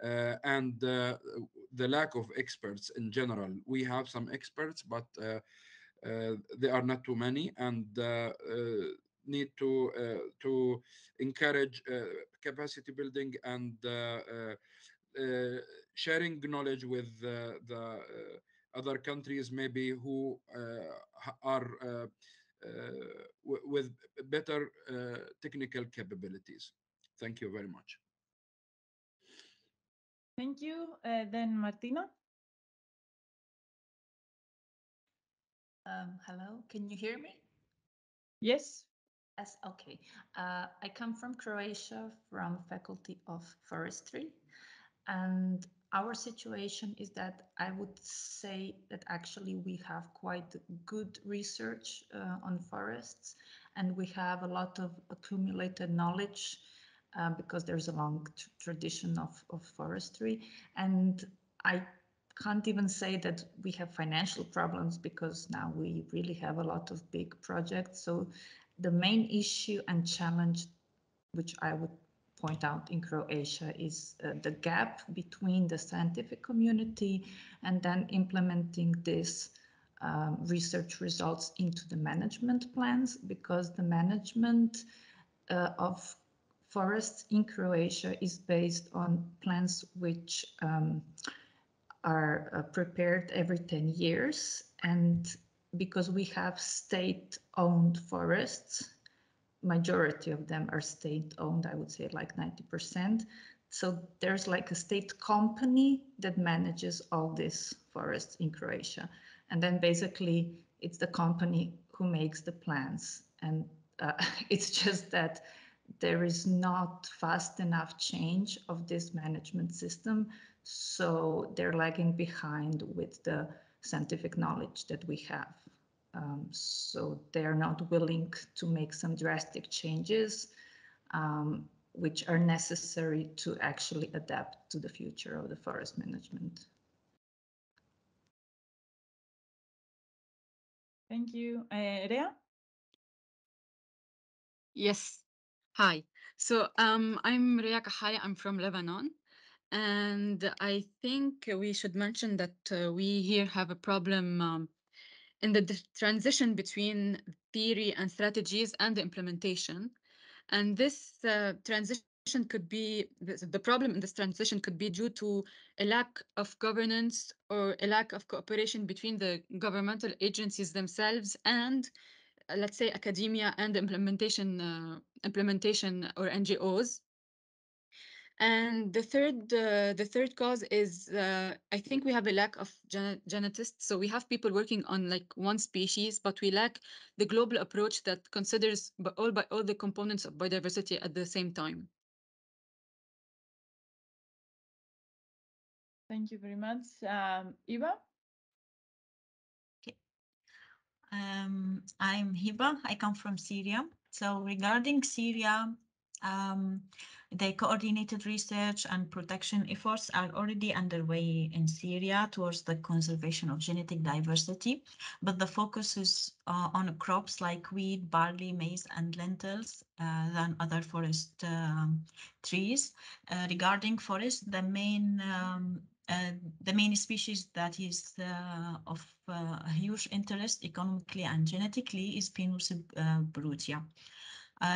and the lack of experts in general. We have some experts, but they are not too many, and need to encourage capacity building and sharing knowledge with the other countries, maybe who are with better technical capabilities. Thank you very much. Thank you. Then Martina. Hello, can you hear me? Yes. Yes, okay. I come from Croatia, from Faculty of Forestry, and our situation is that I would say that actually we have quite good research on forests, and we have a lot of accumulated knowledge because there's a long tradition of forestry, and I can't even say that we have financial problems because now we really have a lot of big projects. So the main issue and challenge which I would point out in Croatia is the gap between the scientific community and then implementing this research results into the management plans, because the management of forests in Croatia is based on plans which are prepared every 10 years. And because we have state-owned forests, majority of them are state-owned, I would say like 90%. So there's like a state company that manages all these forests in Croatia. And then basically it's the company who makes the plans. And it's just that there is not fast enough change of this management system. So they're lagging behind with the scientific knowledge that we have. So they are not willing to make some drastic changes, which are necessary to actually adapt to the future of the forest management. Thank you. Rea? Yes. Hi. So I'm Ria Kahaya. I'm from Lebanon. And I think we should mention that we here have a problem in the transition between theory and strategies and the implementation. And this transition could be, the problem in this transition could be due to a lack of governance or a lack of cooperation between the governmental agencies themselves and let's say academia and implementation or NGOs. And the third cause is I think we have a lack of genetists. So we have people working on like one species, but we lack the global approach that considers all the components of biodiversity at the same time. Thank you very much. Eva? Okay. I'm Hiba. I come from Syria. So regarding Syria, the coordinated research and protection efforts are already underway in Syria towards the conservation of genetic diversity, but the focus is on crops like wheat, barley, maize, and lentils than other forest trees. Regarding forest, the main species that is of huge interest economically and genetically is Pinus brutia.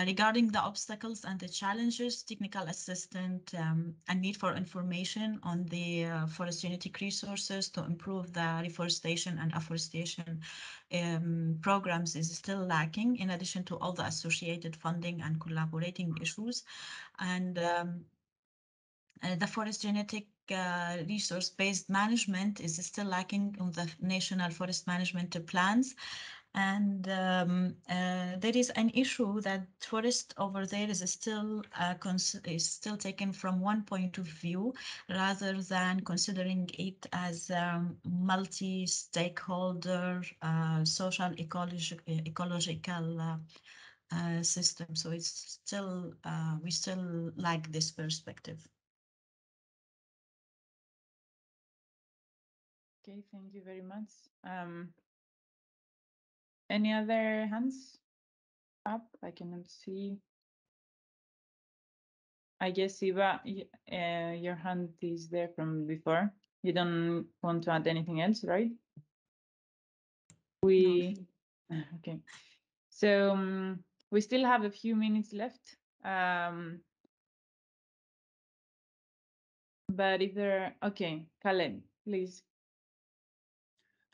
Regarding the obstacles and the challenges, technical assistance and need for information on the forest genetic resources to improve the reforestation and afforestation programs is still lacking, in addition to all the associated funding and collaborating issues. And the forest genetic resource-based management is still lacking on the national forest management plans. And there is an issue that forest over there is still taken from one point of view, rather than considering it as multi-stakeholder social ecological system. So it's still we still lack this perspective. Okay, thank you very much. Any other hands up? I cannot see. I guess, Eva, your hand is there from before. You don't want to add anything else, right? Okay. So we still have a few minutes left. But if there are, okay, Khaled, please.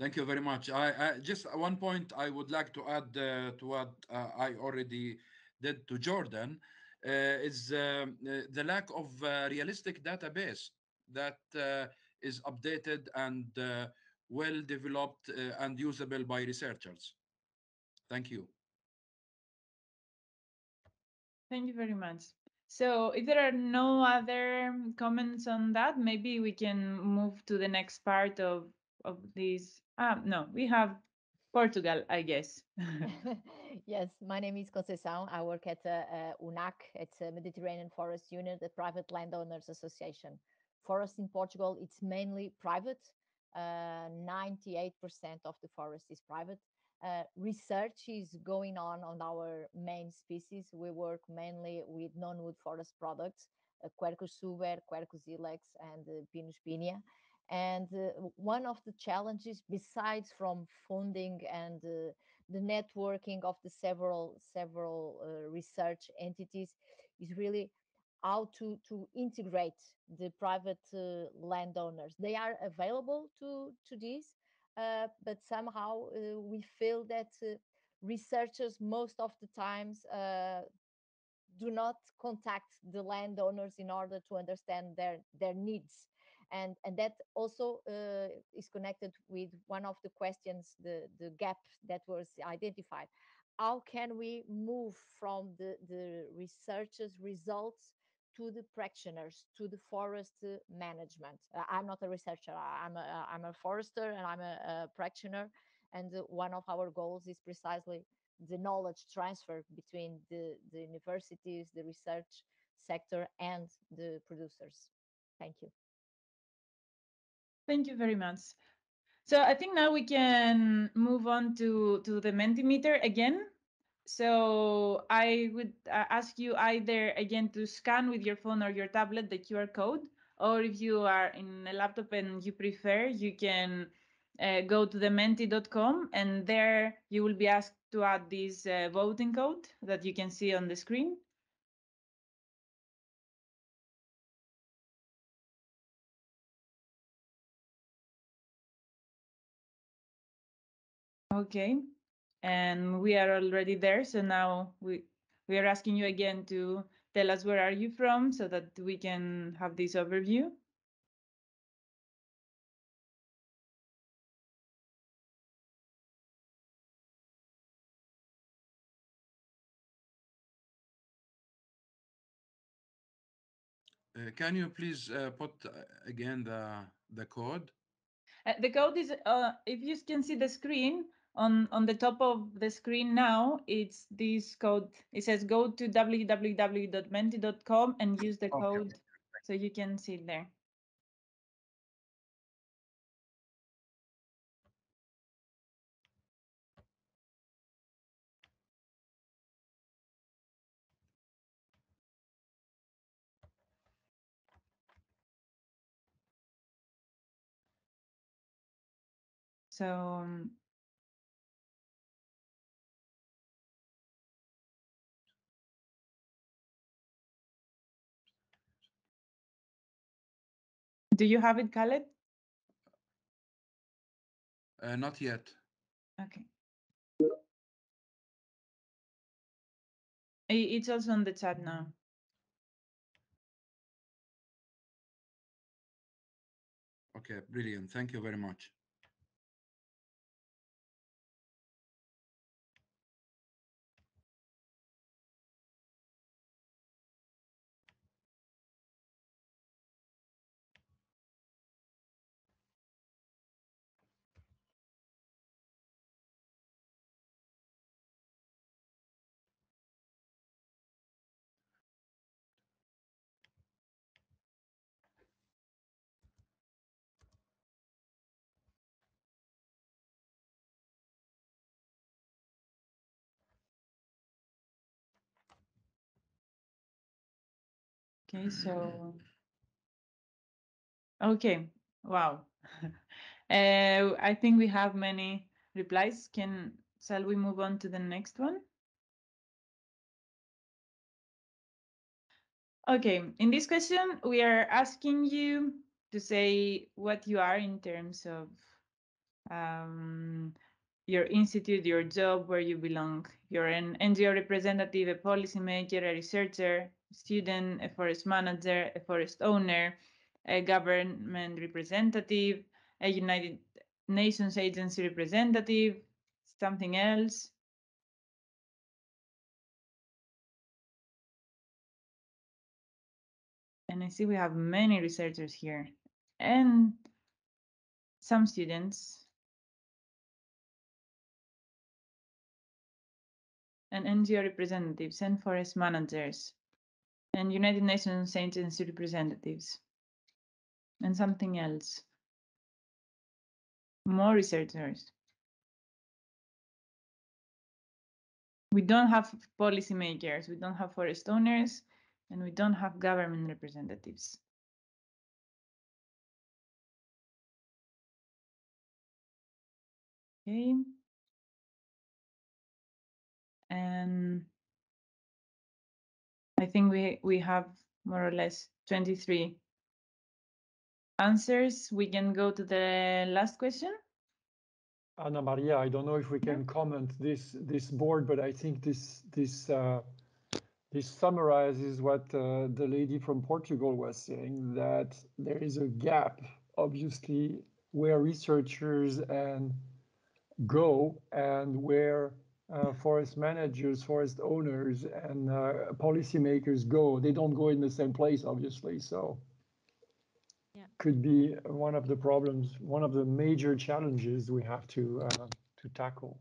Thank you very much. I just one point I would like to add to what I already did to Jordan is the lack of realistic database that is updated and well developed and usable by researchers. Thank you. Thank you very much. So if there are no other comments on that, maybe we can move to the next part of this. No, we have Portugal, I guess. Yes, my name is Conceição. I work at UNAC. It's a Mediterranean Forest Unit, a private landowners association. Forest in Portugal, it's mainly private. 98% of the forest is private. Research is going on our main species. We work mainly with non-wood forest products, Quercus suber, Quercus ilex, and Pinus pinea. And one of the challenges, besides from funding and the networking of the several research entities, is really how to integrate the private landowners. They are available to this, but somehow we feel that researchers most of the times do not contact the landowners in order to understand their needs, and that also is connected with one of the questions, the gap that was identified. How can we move from the researchers results to the practitioners, to the forest management? I'm not a researcher, I'm a forester, and I'm a practitioner, and one of our goals is precisely the knowledge transfer between the universities, the research sector, and the producers. Thank you. Thank you very much. So I think now we can move on to the Mentimeter again. So I would ask you either again to scan with your phone or your tablet the QR code, or if you are in a laptop and you prefer, you can go to the menti.com, and there you will be asked to add this voting code that you can see on the screen. Okay, and we are already there. So now we are asking you again to tell us where are you from so that we can have this overview. Can you please put again the code? The code is, if you can see the screen, on the top of the screen now, it's this code. It says go to www.menti.com and use the code, so you can see it there. So do you have it, Khaled? Not yet. Okay. It's also on the chat now. Okay, brilliant. Thank you very much. Okay, so okay, wow. I think we have many replies. Shall we move on to the next one? Okay, in this question, we are asking you to say what you are in terms of your institute, your job, where you belong. You're an NGO representative, a policymaker, a researcher, a student, a forest manager, a forest owner, a government representative, a United Nations agency representative, something else. And I see we have many researchers here and some students and NGO representatives and forest managers and United Nations agency representatives and something else. More researchers. We don't have policymakers, we don't have forest owners, and we don't have government representatives. Okay. And I think we have more or less 23 answers. We can go to the last question. Ana Maria, I don't know if we can comment this board, but I think this summarizes what the lady from Portugal was saying, that there is a gap, obviously, where researchers and go and where forest managers, forest owners, and policymakers go. They don't go in the same place, obviously. So could be one of the problems, one of the major challenges we have to tackle.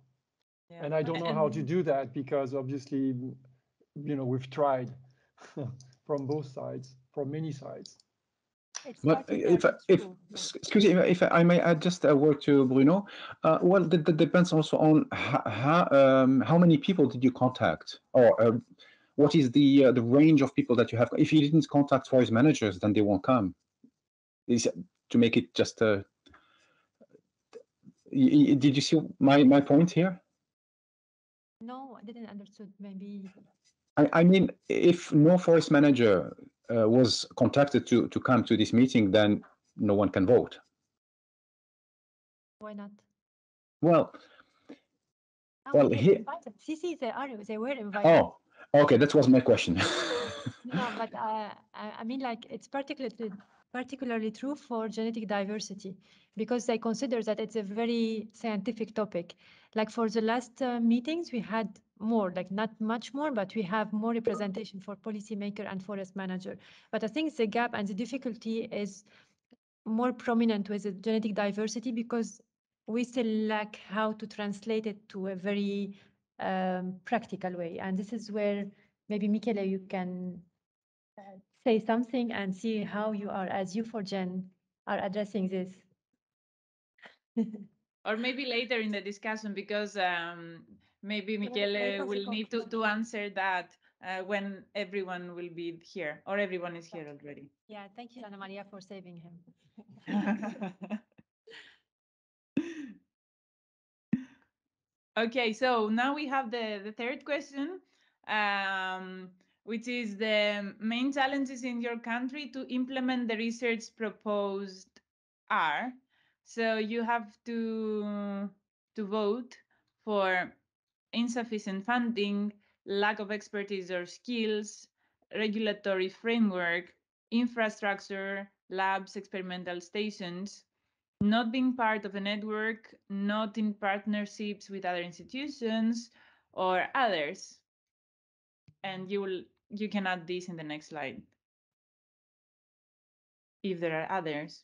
Yeah. And I don't know how to do that because obviously, you know, we've tried from both sides, from many sides. But excuse me, if I may add just a word to Bruno, well, that depends also on how many people did you contact, or what is the range of people that you have. If you didn't contact forest managers, then they won't come. Is to make it just. Did you see my point here? No, I didn't understood. Maybe. I mean, if no forest manager was contacted to come to this meeting, then no one can vote. Why not? Well, here. See, they were invited. Oh, okay, that was my question. No, but I mean, like, it's particularly true for genetic diversity because they consider that it's a very scientific topic. Like for the last meetings, we had more, like not much more, but we have more representation for policymaker and forest manager. But I think the gap and the difficulty is more prominent with the genetic diversity because we still lack how to translate it to a very practical way. And this is where maybe Michele, you can say something and see how you are, as U4Gen, are addressing this. Or maybe later in the discussion, because maybe Michele will need to answer that when everyone will be here, or everyone is here already. Yeah, thank you, Ana Maria, for saving him. Okay, so now we have the third question, which is the main challenges in your country to implement the research proposed are. So you have to vote for insufficient funding, lack of expertise or skills, regulatory framework, infrastructure, labs, experimental stations, not being part of a network, not in partnerships with other institutions or others. And you can add this in the next slide if there are others.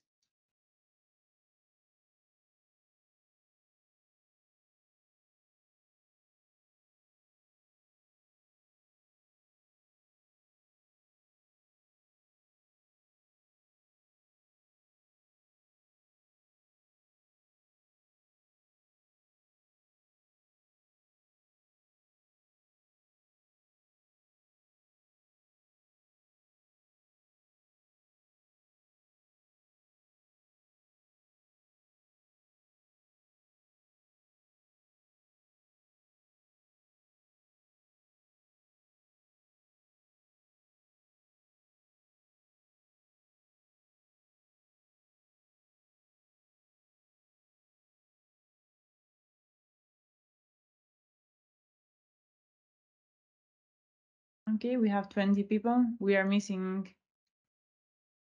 Okay, we have 20 people. We are missing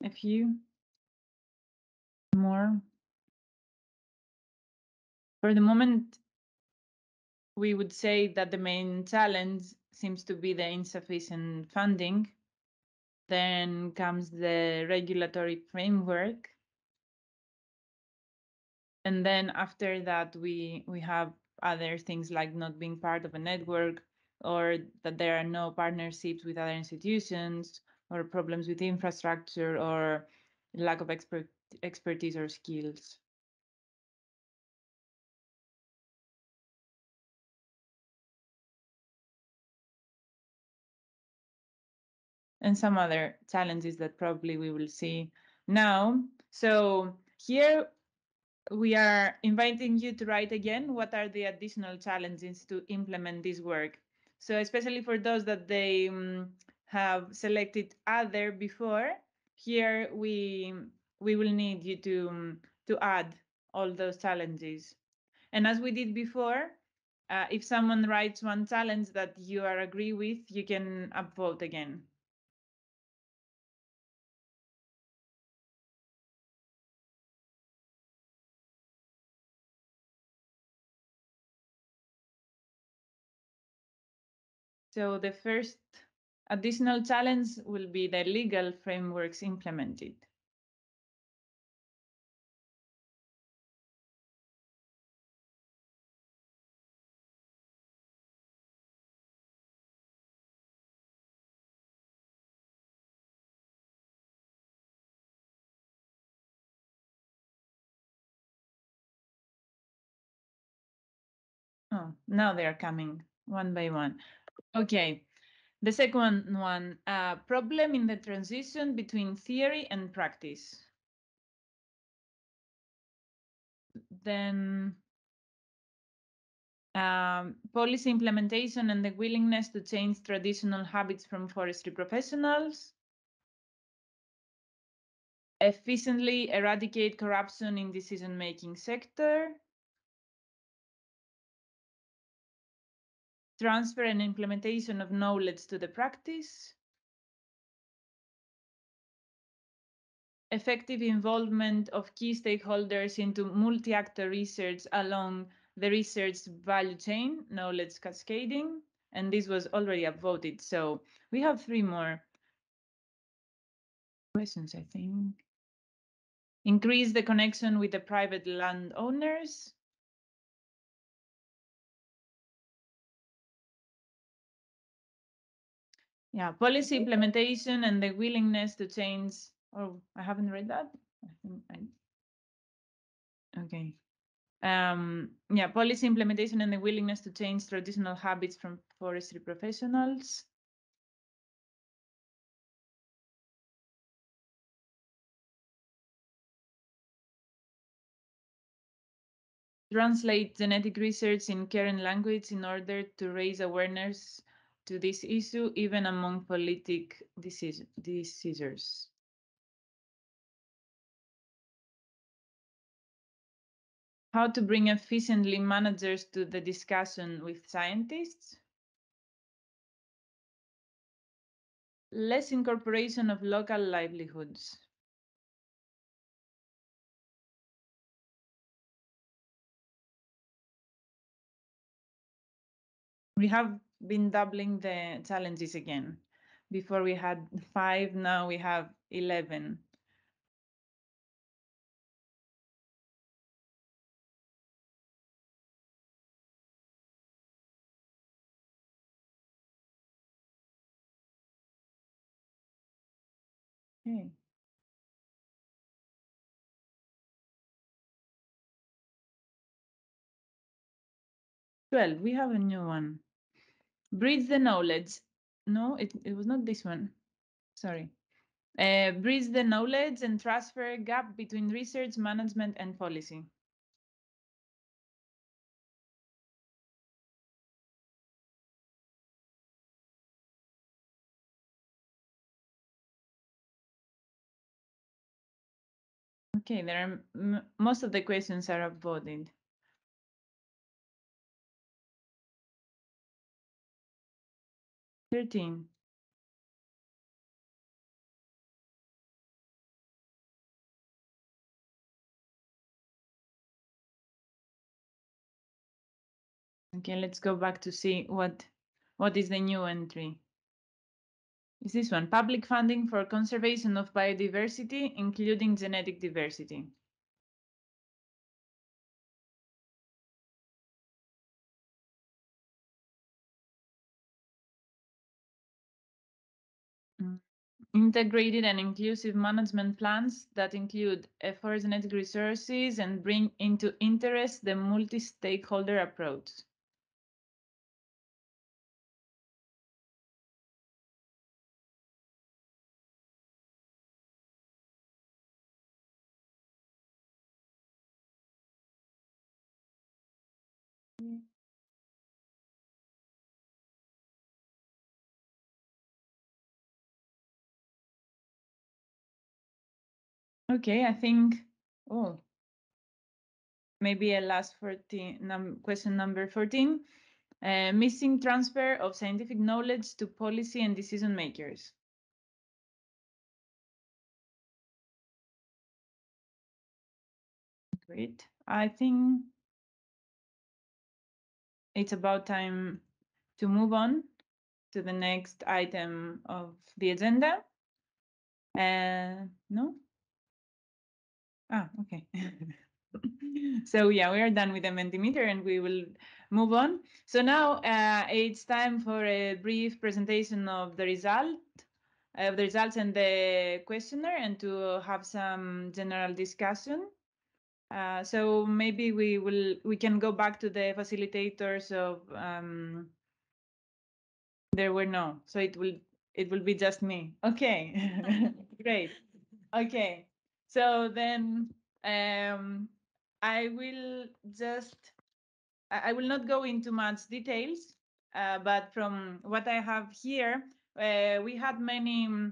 a few more. For the moment, we would say that the main challenge seems to be the insufficient funding. Then comes the regulatory framework. And then after that, we have other things like not being part of a network, or that there are no partnerships with other institutions, or problems with infrastructure, or lack of expertise or skills. And some other challenges that probably we will see now. So here we are inviting you to write again what are the additional challenges to implement this work. So especially for those that they have selected other before, here we will need you to add all those challenges. And as we did before, if someone writes one challenge that you are agree with, you can upvote again. So the first additional challenge will be the legal frameworks implemented. Oh, now they are coming one by one. Okay, the second one, problem in the transition between theory and practice. Then policy implementation and the willingness to change traditional habits from forestry professionals. Efficiently eradicate corruption in decision-making sector. Transfer and implementation of knowledge to the practice. Effective involvement of key stakeholders into multi-actor research along the research value chain, knowledge cascading, and this was already upvoted. So we have 3 more questions, I think. Increase the connection with the private landowners. Yeah, policy implementation and the willingness to change. Oh, I haven't read that. I think okay. Yeah, policy implementation and the willingness to change traditional habits from forestry professionals. Translate genetic research in current language in order to raise awareness to this issue, even among politic decisors. How to bring efficiently managers to the discussion with scientists. Less incorporation of local livelihoods. We have been doubling the challenges again. Before we had 5, now we have 11. Okay. Well, we have a new one. Bridge the knowledge. No, it was not this one. Sorry. Bridge the knowledge and transfer gap between research, management, and policy. Okay, there are most of the questions are upvoted. 13. Okay, let's go back to see what is the new entry. Is this one, public funding for conservation of biodiversity, including genetic diversity. Integrated and inclusive management plans that include forest genetic resources and bring into interest the multi-stakeholder approach. Okay, I think, maybe a last 14, question number 14. Missing transfer of scientific knowledge to policy and decision makers. Great. I think it's about time to move on to the next item of the agenda. No? Okay. So yeah, we are done with the Mentimeter and we will move on. So now it's time for a brief presentation of the results and the questionnaire, and to have some general discussion. So maybe we can go back to the facilitators of there were no, so it will be just me. Okay. Great. Okay. So then I will not go into much details, but from what I have here, we had many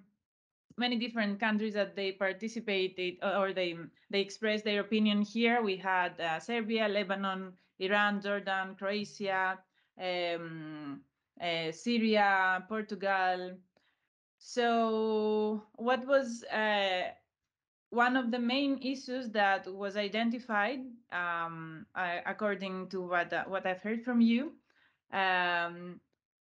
different countries that they participated, or they expressed their opinion here. We had Serbia, Lebanon, Iran, Jordan, Croatia, Syria, Portugal. So what was one of the main issues that was identified, according to what I've heard from you,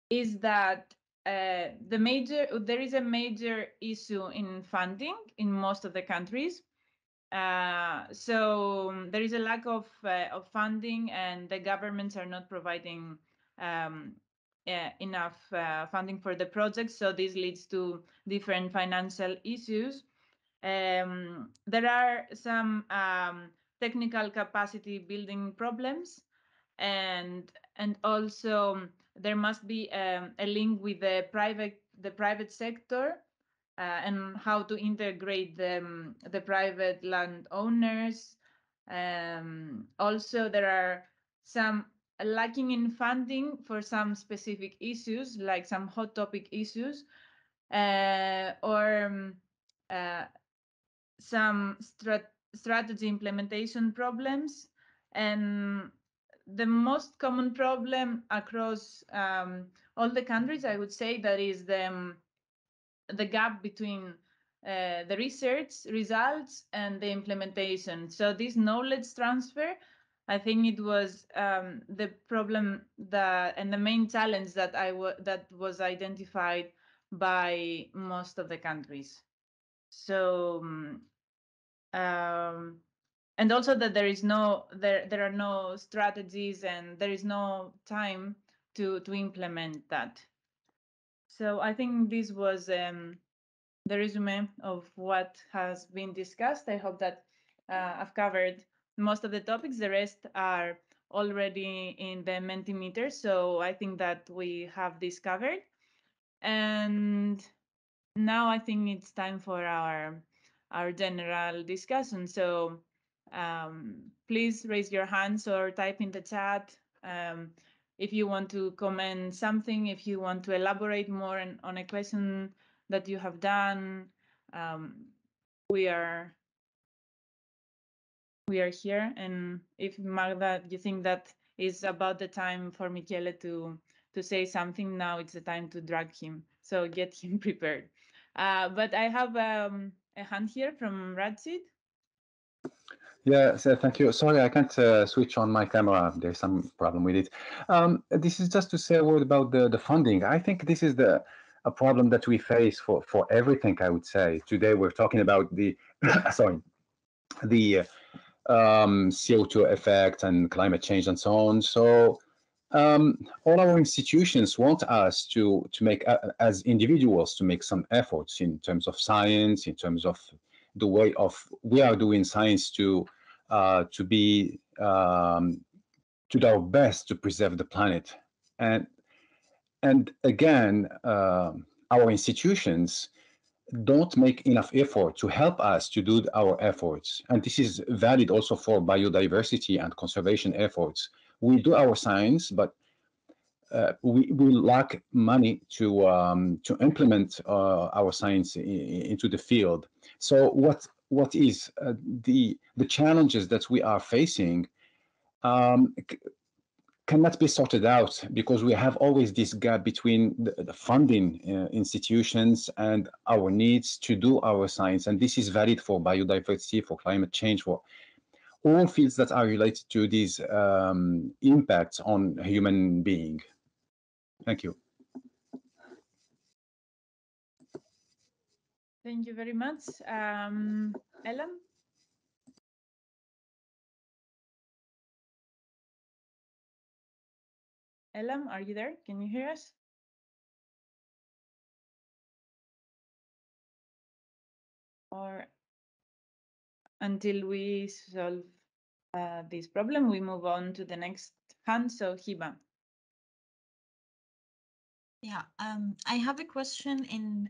is that there is a major issue in funding in most of the countries. So there is a lack of funding, and the governments are not providing enough funding for the projects. So this leads to different financial issues. There are some technical capacity building problems, and also there must be a link with the private sector, and how to integrate the private landowners. Also, there are some lacking in funding for some specific issues, like some hot topic issues, or some strategy implementation problems. And the most common problem across all the countries, I would say, that is the gap between the research results and the implementation. So this knowledge transfer, I think it was the problem and the main challenge that was identified by most of the countries. So and also that there are no strategies, and there is no time to implement that. So I think this was the resume of what has been discussed. I hope that I've covered most of the topics. The rest are already in the Mentimeter, so I think that we have this covered. And now I think it's time for our general discussion. So please raise your hands or type in the chat if you want to comment something, if you want to elaborate more on a question that you have done. We are here, and if Magda, you think that is about the time for Michele to say something, now it's the time to drag him. So get him prepared. But I have a hand here from Radzid. Yeah, so thank you. Sorry, I can't switch on my camera. There's some problem with it. This is just to say a word about the funding. I think this is a problem that we face for everything, I would say. Today we're talking about the sorry, the CO2 effect and climate change and so on. So all our institutions want us to make, as individuals, to make some efforts in terms of science, in terms of the way of we are doing science to be to do our best to preserve the planet. And again, our institutions don't make enough effort to help us to do our efforts. And this is valid also for biodiversity and conservation efforts. We do our science, but we lack money to implement our science into the field. So what is the challenges that we are facing cannot be sorted out because we have always this gap between the funding institutions and our needs to do our science. And this is valid for biodiversity, for climate change, for all fields that are related to these impacts on human being. Thank you. Thank you very much. Ellen? Ellen, are you there? Can you hear us? Or until we solve this problem, we move on to the next hand. So Hiba. Yeah, I have a question in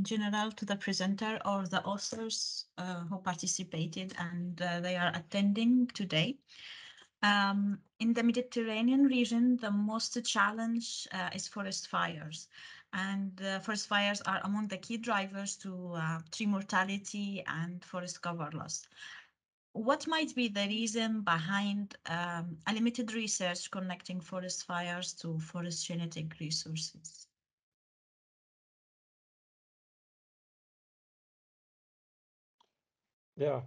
general to the presenter or the authors who participated and they are attending today. In the Mediterranean region, the most challenge is forest fires. And forest fires are among the key drivers to tree mortality and forest cover loss. What might be the reason behind a limited research connecting forest fires to forest genetic resources? Yeah,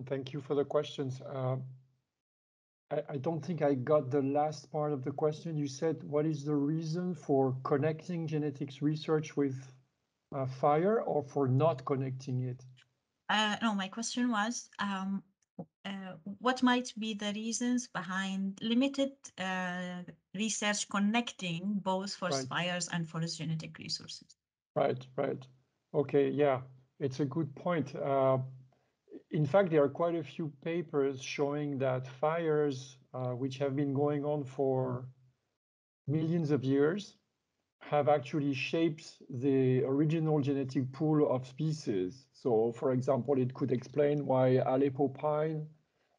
thank you for the questions. I don't think I got the last part of the question. You said, what is the reason for connecting genetics research with fire or for not connecting it? No, my question was, what might be the reasons behind limited research connecting both forest fires and forest genetic resources? Right. Okay, yeah, it's a good point. In fact, there are quite a few papers showing that fires, which have been going on for millions of years, have actually shaped the original genetic pool of species. So, for example, it could explain why Aleppo pine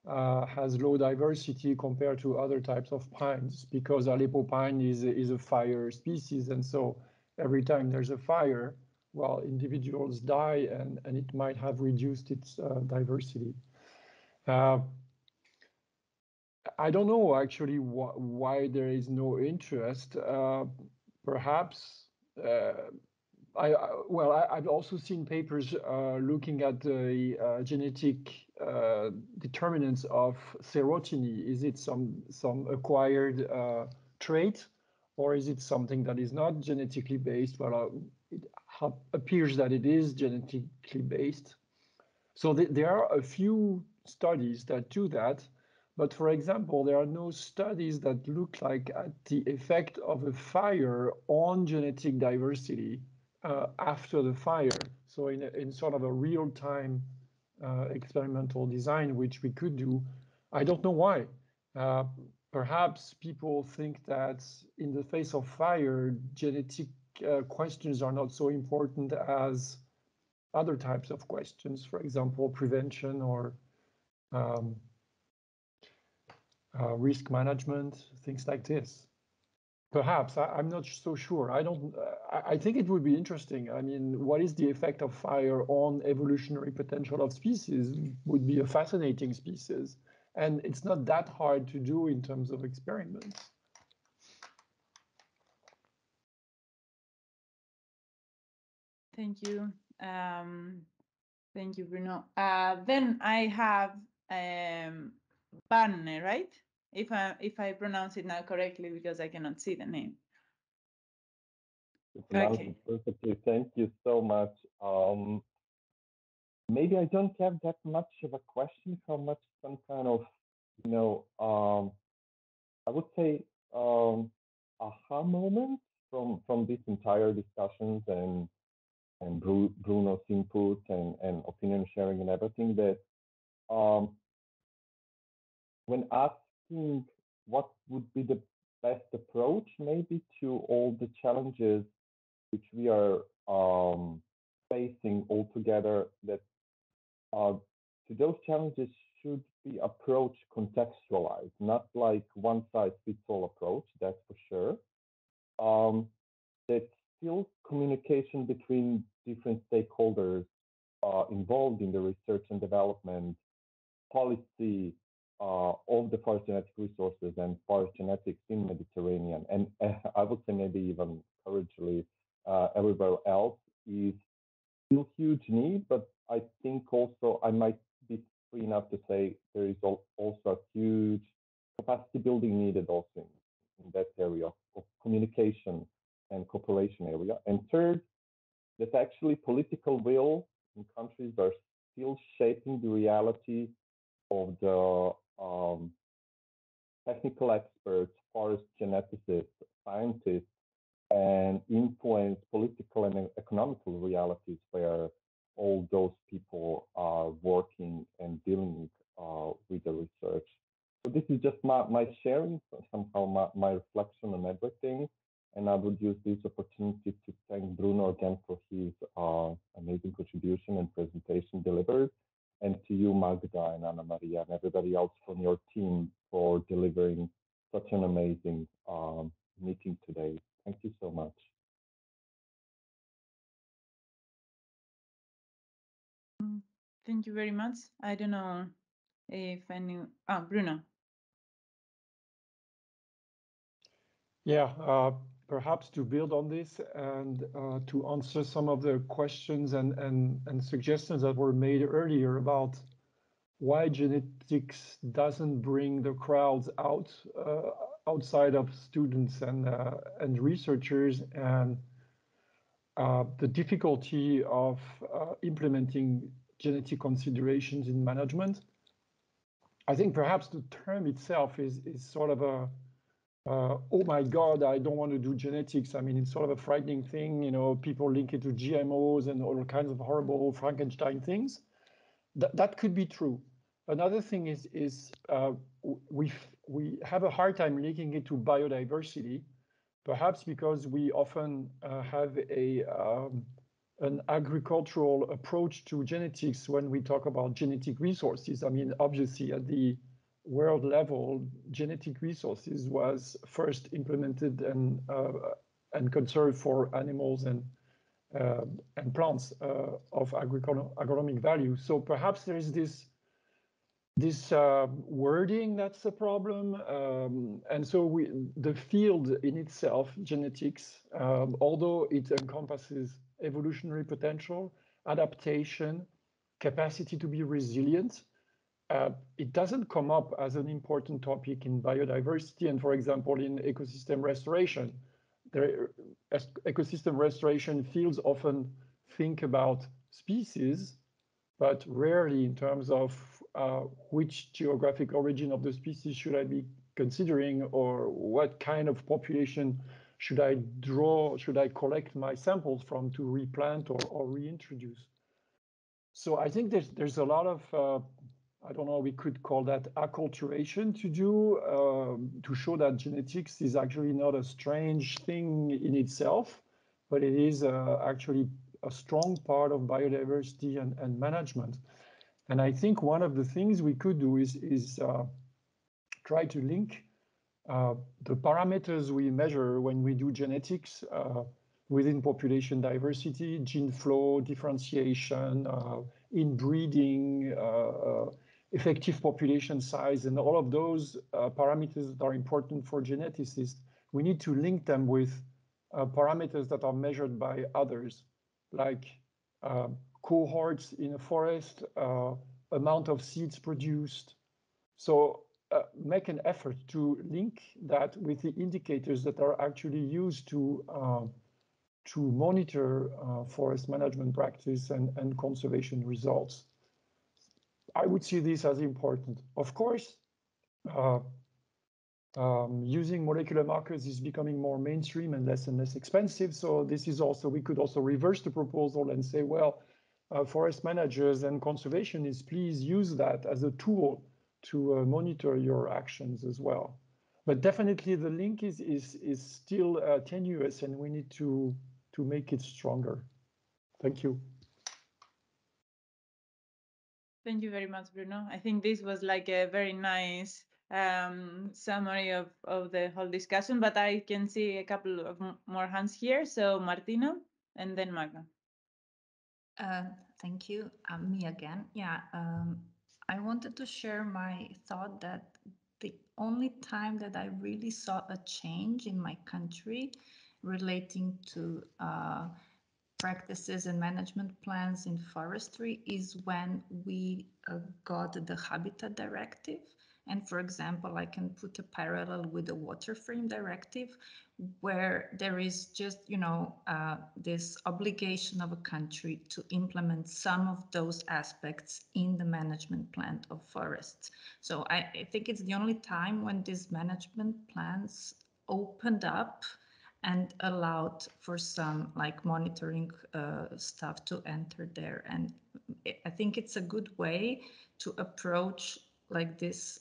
has low diversity compared to other types of pines, because Aleppo pine is a fire species. And so every time there's a fire, well, individuals die and it might have reduced its diversity. I don't know actually why there is no interest. Perhaps I've also seen papers looking at the genetic determinants of serotiny. Is it some acquired trait, or is it something that is not genetically based? Well, it appears that it is genetically based. So there are a few studies that do that. But for example, there are no studies that look like at the effect of a fire on genetic diversity after the fire. So in sort of a real-time experimental design, which we could do, I don't know why. Perhaps people think that in the face of fire, genetic questions are not so important as other types of questions, for example, prevention or risk management, things like this. Perhaps, I'm not so sure. I think it would be interesting. I mean, what is the effect of fire on evolutionary potential of species would be a fascinating species. And it's not that hard to do in terms of experiments. Thank you. Thank you, Bruno. Then I have Barne, right? If I pronounce it now correctly, because I cannot see the name. Okay. Perfectly. Thank you so much. Maybe I don't have that much of a question, how much some kind of, I would say aha moment from this entire discussions and Bruno's input and opinion sharing and everything, that when asking what would be the best approach maybe to all the challenges which we are facing all together, that to those challenges should be approached contextualized, not like one size fits all approach, that's for sure. That still communication between different stakeholders involved in the research and development, policy of the forest genetic resources and forest genetics in Mediterranean, and I would say maybe even currently everywhere else, is still huge need. But I think also I might be free enough to say there is also a huge capacity building needed also in that area of communication and cooperation area. And third, that actually political will in countries are still shaping the reality of the technical experts, forest geneticists, scientists, and influence political and economical realities where all those people are working and dealing with the research. So this is just my sharing, somehow my reflection on everything. And I would use this opportunity to thank Bruno again for his amazing contribution and presentation delivered. And to you, Magda and Anna Maria, and everybody else from your team for delivering such an amazing meeting today. Thank you so much. Thank you very much. I don't know if any, Bruno. Yeah, perhaps to build on this and to answer some of the questions and suggestions that were made earlier about why genetics doesn't bring the crowds out outside of students and researchers, and the difficulty of implementing genetic considerations in management. I think perhaps the term itself is sort of a oh my God, I don't want to do genetics. I mean, it's sort of a frightening thing. You know, people link it to GMOs and all kinds of horrible Frankenstein things. That could be true. Another thing is we have a hard time linking it to biodiversity, perhaps because we often have an agricultural approach to genetics when we talk about genetic resources. I mean, obviously at the world level, genetic resources was first implemented and conserved for animals and plants of agronomic value. So perhaps there is this wording that's a problem, and so the field in itself, genetics, although it encompasses evolutionary potential, adaptation, capacity to be resilient, it doesn't come up as an important topic in biodiversity and, for example, in ecosystem restoration. Ecosystem restoration fields often think about species, but rarely in terms of which geographic origin of the species should I be considering, or what kind of population should I collect my samples from to replant or reintroduce. So I think there's a lot of I don't know, we could call that acculturation to do, to show that genetics is actually not a strange thing in itself, but it is actually a strong part of biodiversity and management. And I think one of the things we could do is try to link the parameters we measure when we do genetics within population diversity, gene flow, differentiation, inbreeding, effective population size, and all of those parameters that are important for geneticists. We need to link them with parameters that are measured by others, like cohorts in a forest, amount of seeds produced. So make an effort to link that with the indicators that are actually used to monitor forest management practice and conservation results. I would see this as important. Of course, using molecular markers is becoming more mainstream and less expensive. So this is also, we could also reverse the proposal and say, well, forest managers and conservationists, please use that as a tool to monitor your actions as well. But definitely the link is still tenuous, and we need to make it stronger. Thank you. Thank you very much, Bruno. I think this was like a very nice summary of the whole discussion, but I can see a couple of more hands here. So Martina and then Magda. Thank you. Me again. Yeah, I wanted to share my thought that the only time that I really saw a change in my country relating to practices and management plans in forestry is when we got the Habitat Directive. And for example, I can put a parallel with the Water Frame Directive, where there is just, this obligation of a country to implement some of those aspects in the management plan of forests. So I think it's the only time when these management plans opened up and allowed for some like monitoring stuff to enter there. And I think it's a good way to approach like this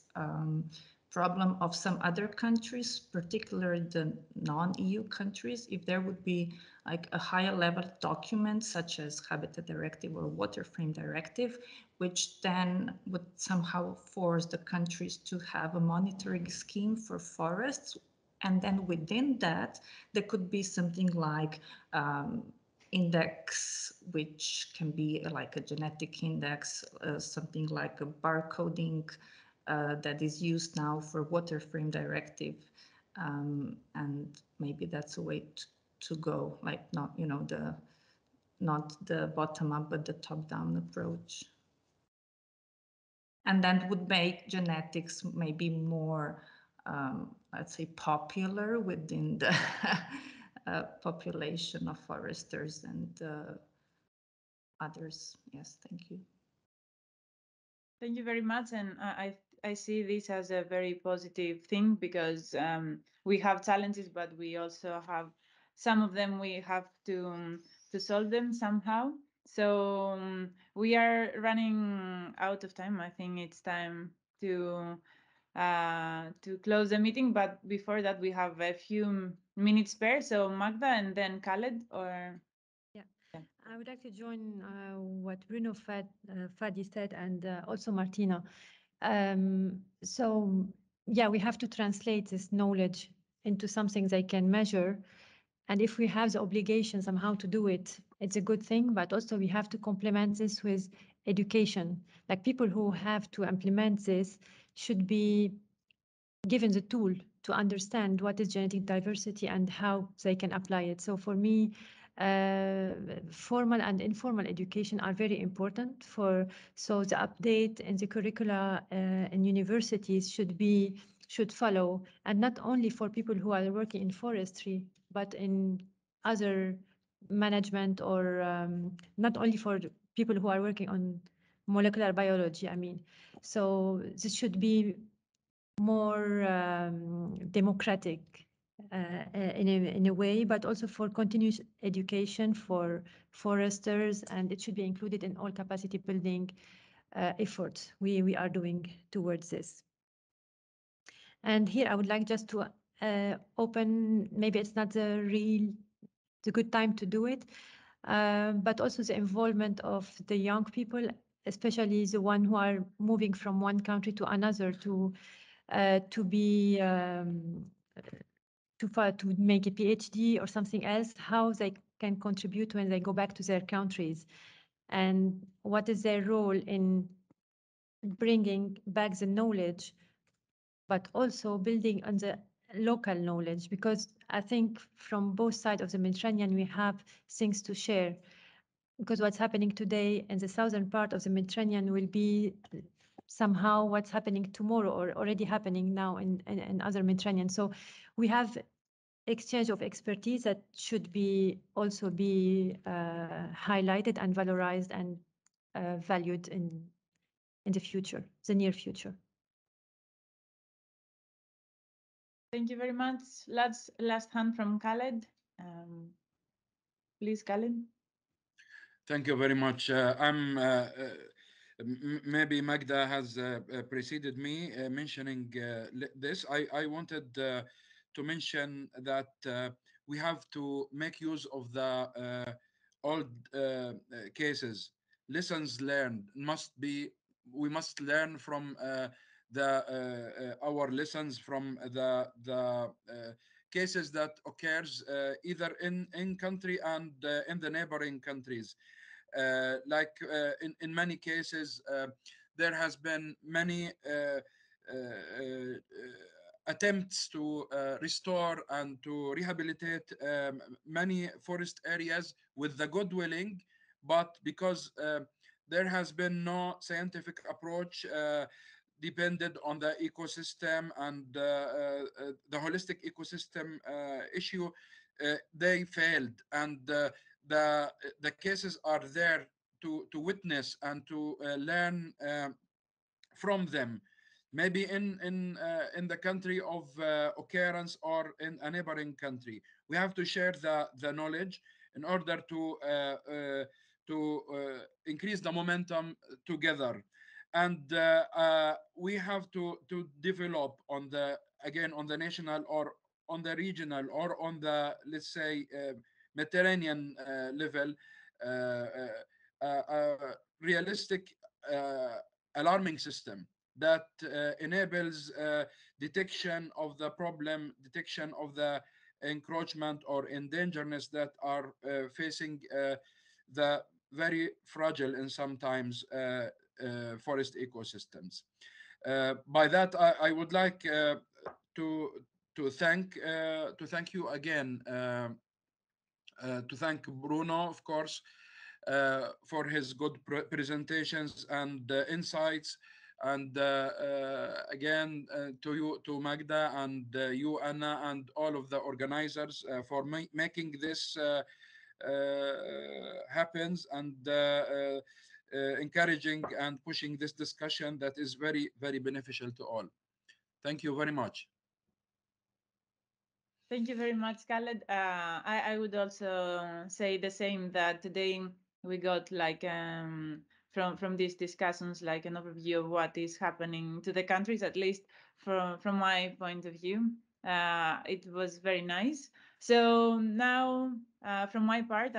problem of some other countries, particularly the non-EU countries, if there would be like a higher level document such as Habitat Directive or Water Frame Directive, which then would somehow force the countries to have a monitoring scheme for forests. And then within that, there could be something like index, which can be like a genetic index, something like a barcoding that is used now for Water Frame Directive. And maybe that's a way to go, like not the bottom up, but the top down approach. And that would make genetics maybe more, let's say, popular within the population of foresters and others. Yes, thank you. Thank you very much. And I see this as a very positive thing because we have challenges, but we also have some of them we have to solve them somehow. So we are running out of time. I think it's time to close the meeting. But before that, we have a few minutes spare. So Magda and then Khaled, or I would like to join what Bruno Fadi said, and also Martina. So yeah, we have to translate this knowledge into something they can measure. And if we have the obligation somehow to do it, it's a good thing, but also we have to complement this with education. Like people who have to implement this should be given the tool to understand what is genetic diversity and how they can apply it. So for me, formal and informal education are very important so the update in the curricula in universities should follow, and not only for people who are working in forestry, but in other management, or not only for people who are working on molecular biology, I mean. So this should be more democratic in a way, but also for continuous education for foresters, and it should be included in all capacity building efforts we are doing towards this. And here I would like just to open, maybe it's not the good time to do it, but also the involvement of the young people, especially the one who are moving from one country to another to make a PhD or something else, how they can contribute when they go back to their countries, and what is their role in bringing back the knowledge, but also building on the local knowledge, because I think from both sides of the Mediterranean we have things to share. because what's happening today in the southern part of the Mediterranean will be somehow what's happening tomorrow or already happening now in other Mediterranean. So we have exchange of expertise that should be also be highlighted and valorized and valued in the future, the near future. Thank you very much. Last hand from Khaled. Please, Khaled. Thank you very much. Maybe Magda has preceded me mentioning this. I wanted to mention that we have to make use of the old cases. Lessons learned must be. We must learn from our lessons from the cases that occurs either in country and in the neighboring countries. In many cases, there has been many attempts to restore and to rehabilitate many forest areas with the good willing, but because there has been no scientific approach depended on the ecosystem and the holistic ecosystem issue, they failed. And the cases are there to witness and to learn from them, maybe in the country of occurrence or in a neighboring country. We have to share the knowledge in order to increase the momentum together. And we have to develop on the national or on the regional or on the, let's say, Mediterranean level, realistic alarming system that enables detection of the problem, detection of the encroachment or endangerness that are facing the very fragile and sometimes forest ecosystems. By that, I would like to thank you again, to thank Bruno, of course, for his good presentations and insights, and again to you, to Magda, and you, Anna, and all of the organizers for making this happens, and encouraging and pushing this discussion that is very, very beneficial to all. Thank you very much. Thank you very much, Khaled. I would also say the same, that today we got like from these discussions like an overview of what is happening to the countries, at least from my point of view. It was very nice. So now, from my part,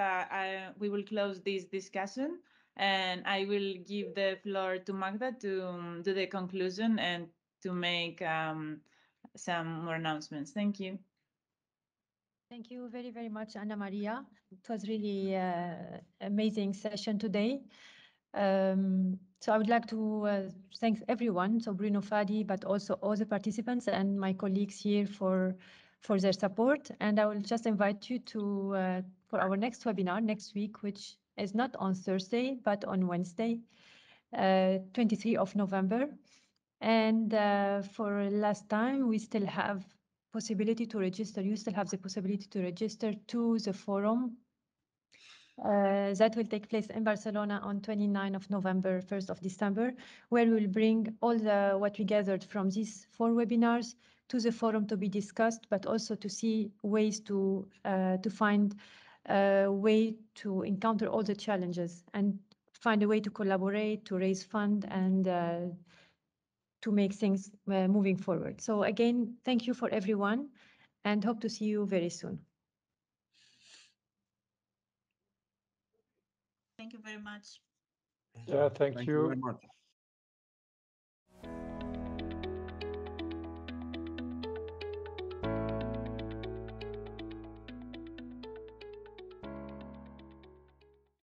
we will close this discussion, and I will give the floor to Magda to do the conclusion and to make some more announcements. Thank you. Thank you very, very much, Anna Maria. It was really amazing session today. So I would like to thank everyone, so Bruno Fadi, but also all the participants and my colleagues here for their support. And I will just invite you to for our next webinar next week, which is not on Thursday, but on Wednesday, 23 of November. And for last time, we still have possibility to register. You still have the possibility to register to the forum that will take place in Barcelona on 29 of November, 1st of December, where we will bring all what we gathered from these 4 webinars to the forum to be discussed, but also to see ways to find a way to encounter all the challenges and find a way to collaborate, to raise fund, and to make things moving forward. So again, thank you for everyone, and hope to see you very soon. Thank you very much. Yeah, thank you. Very much.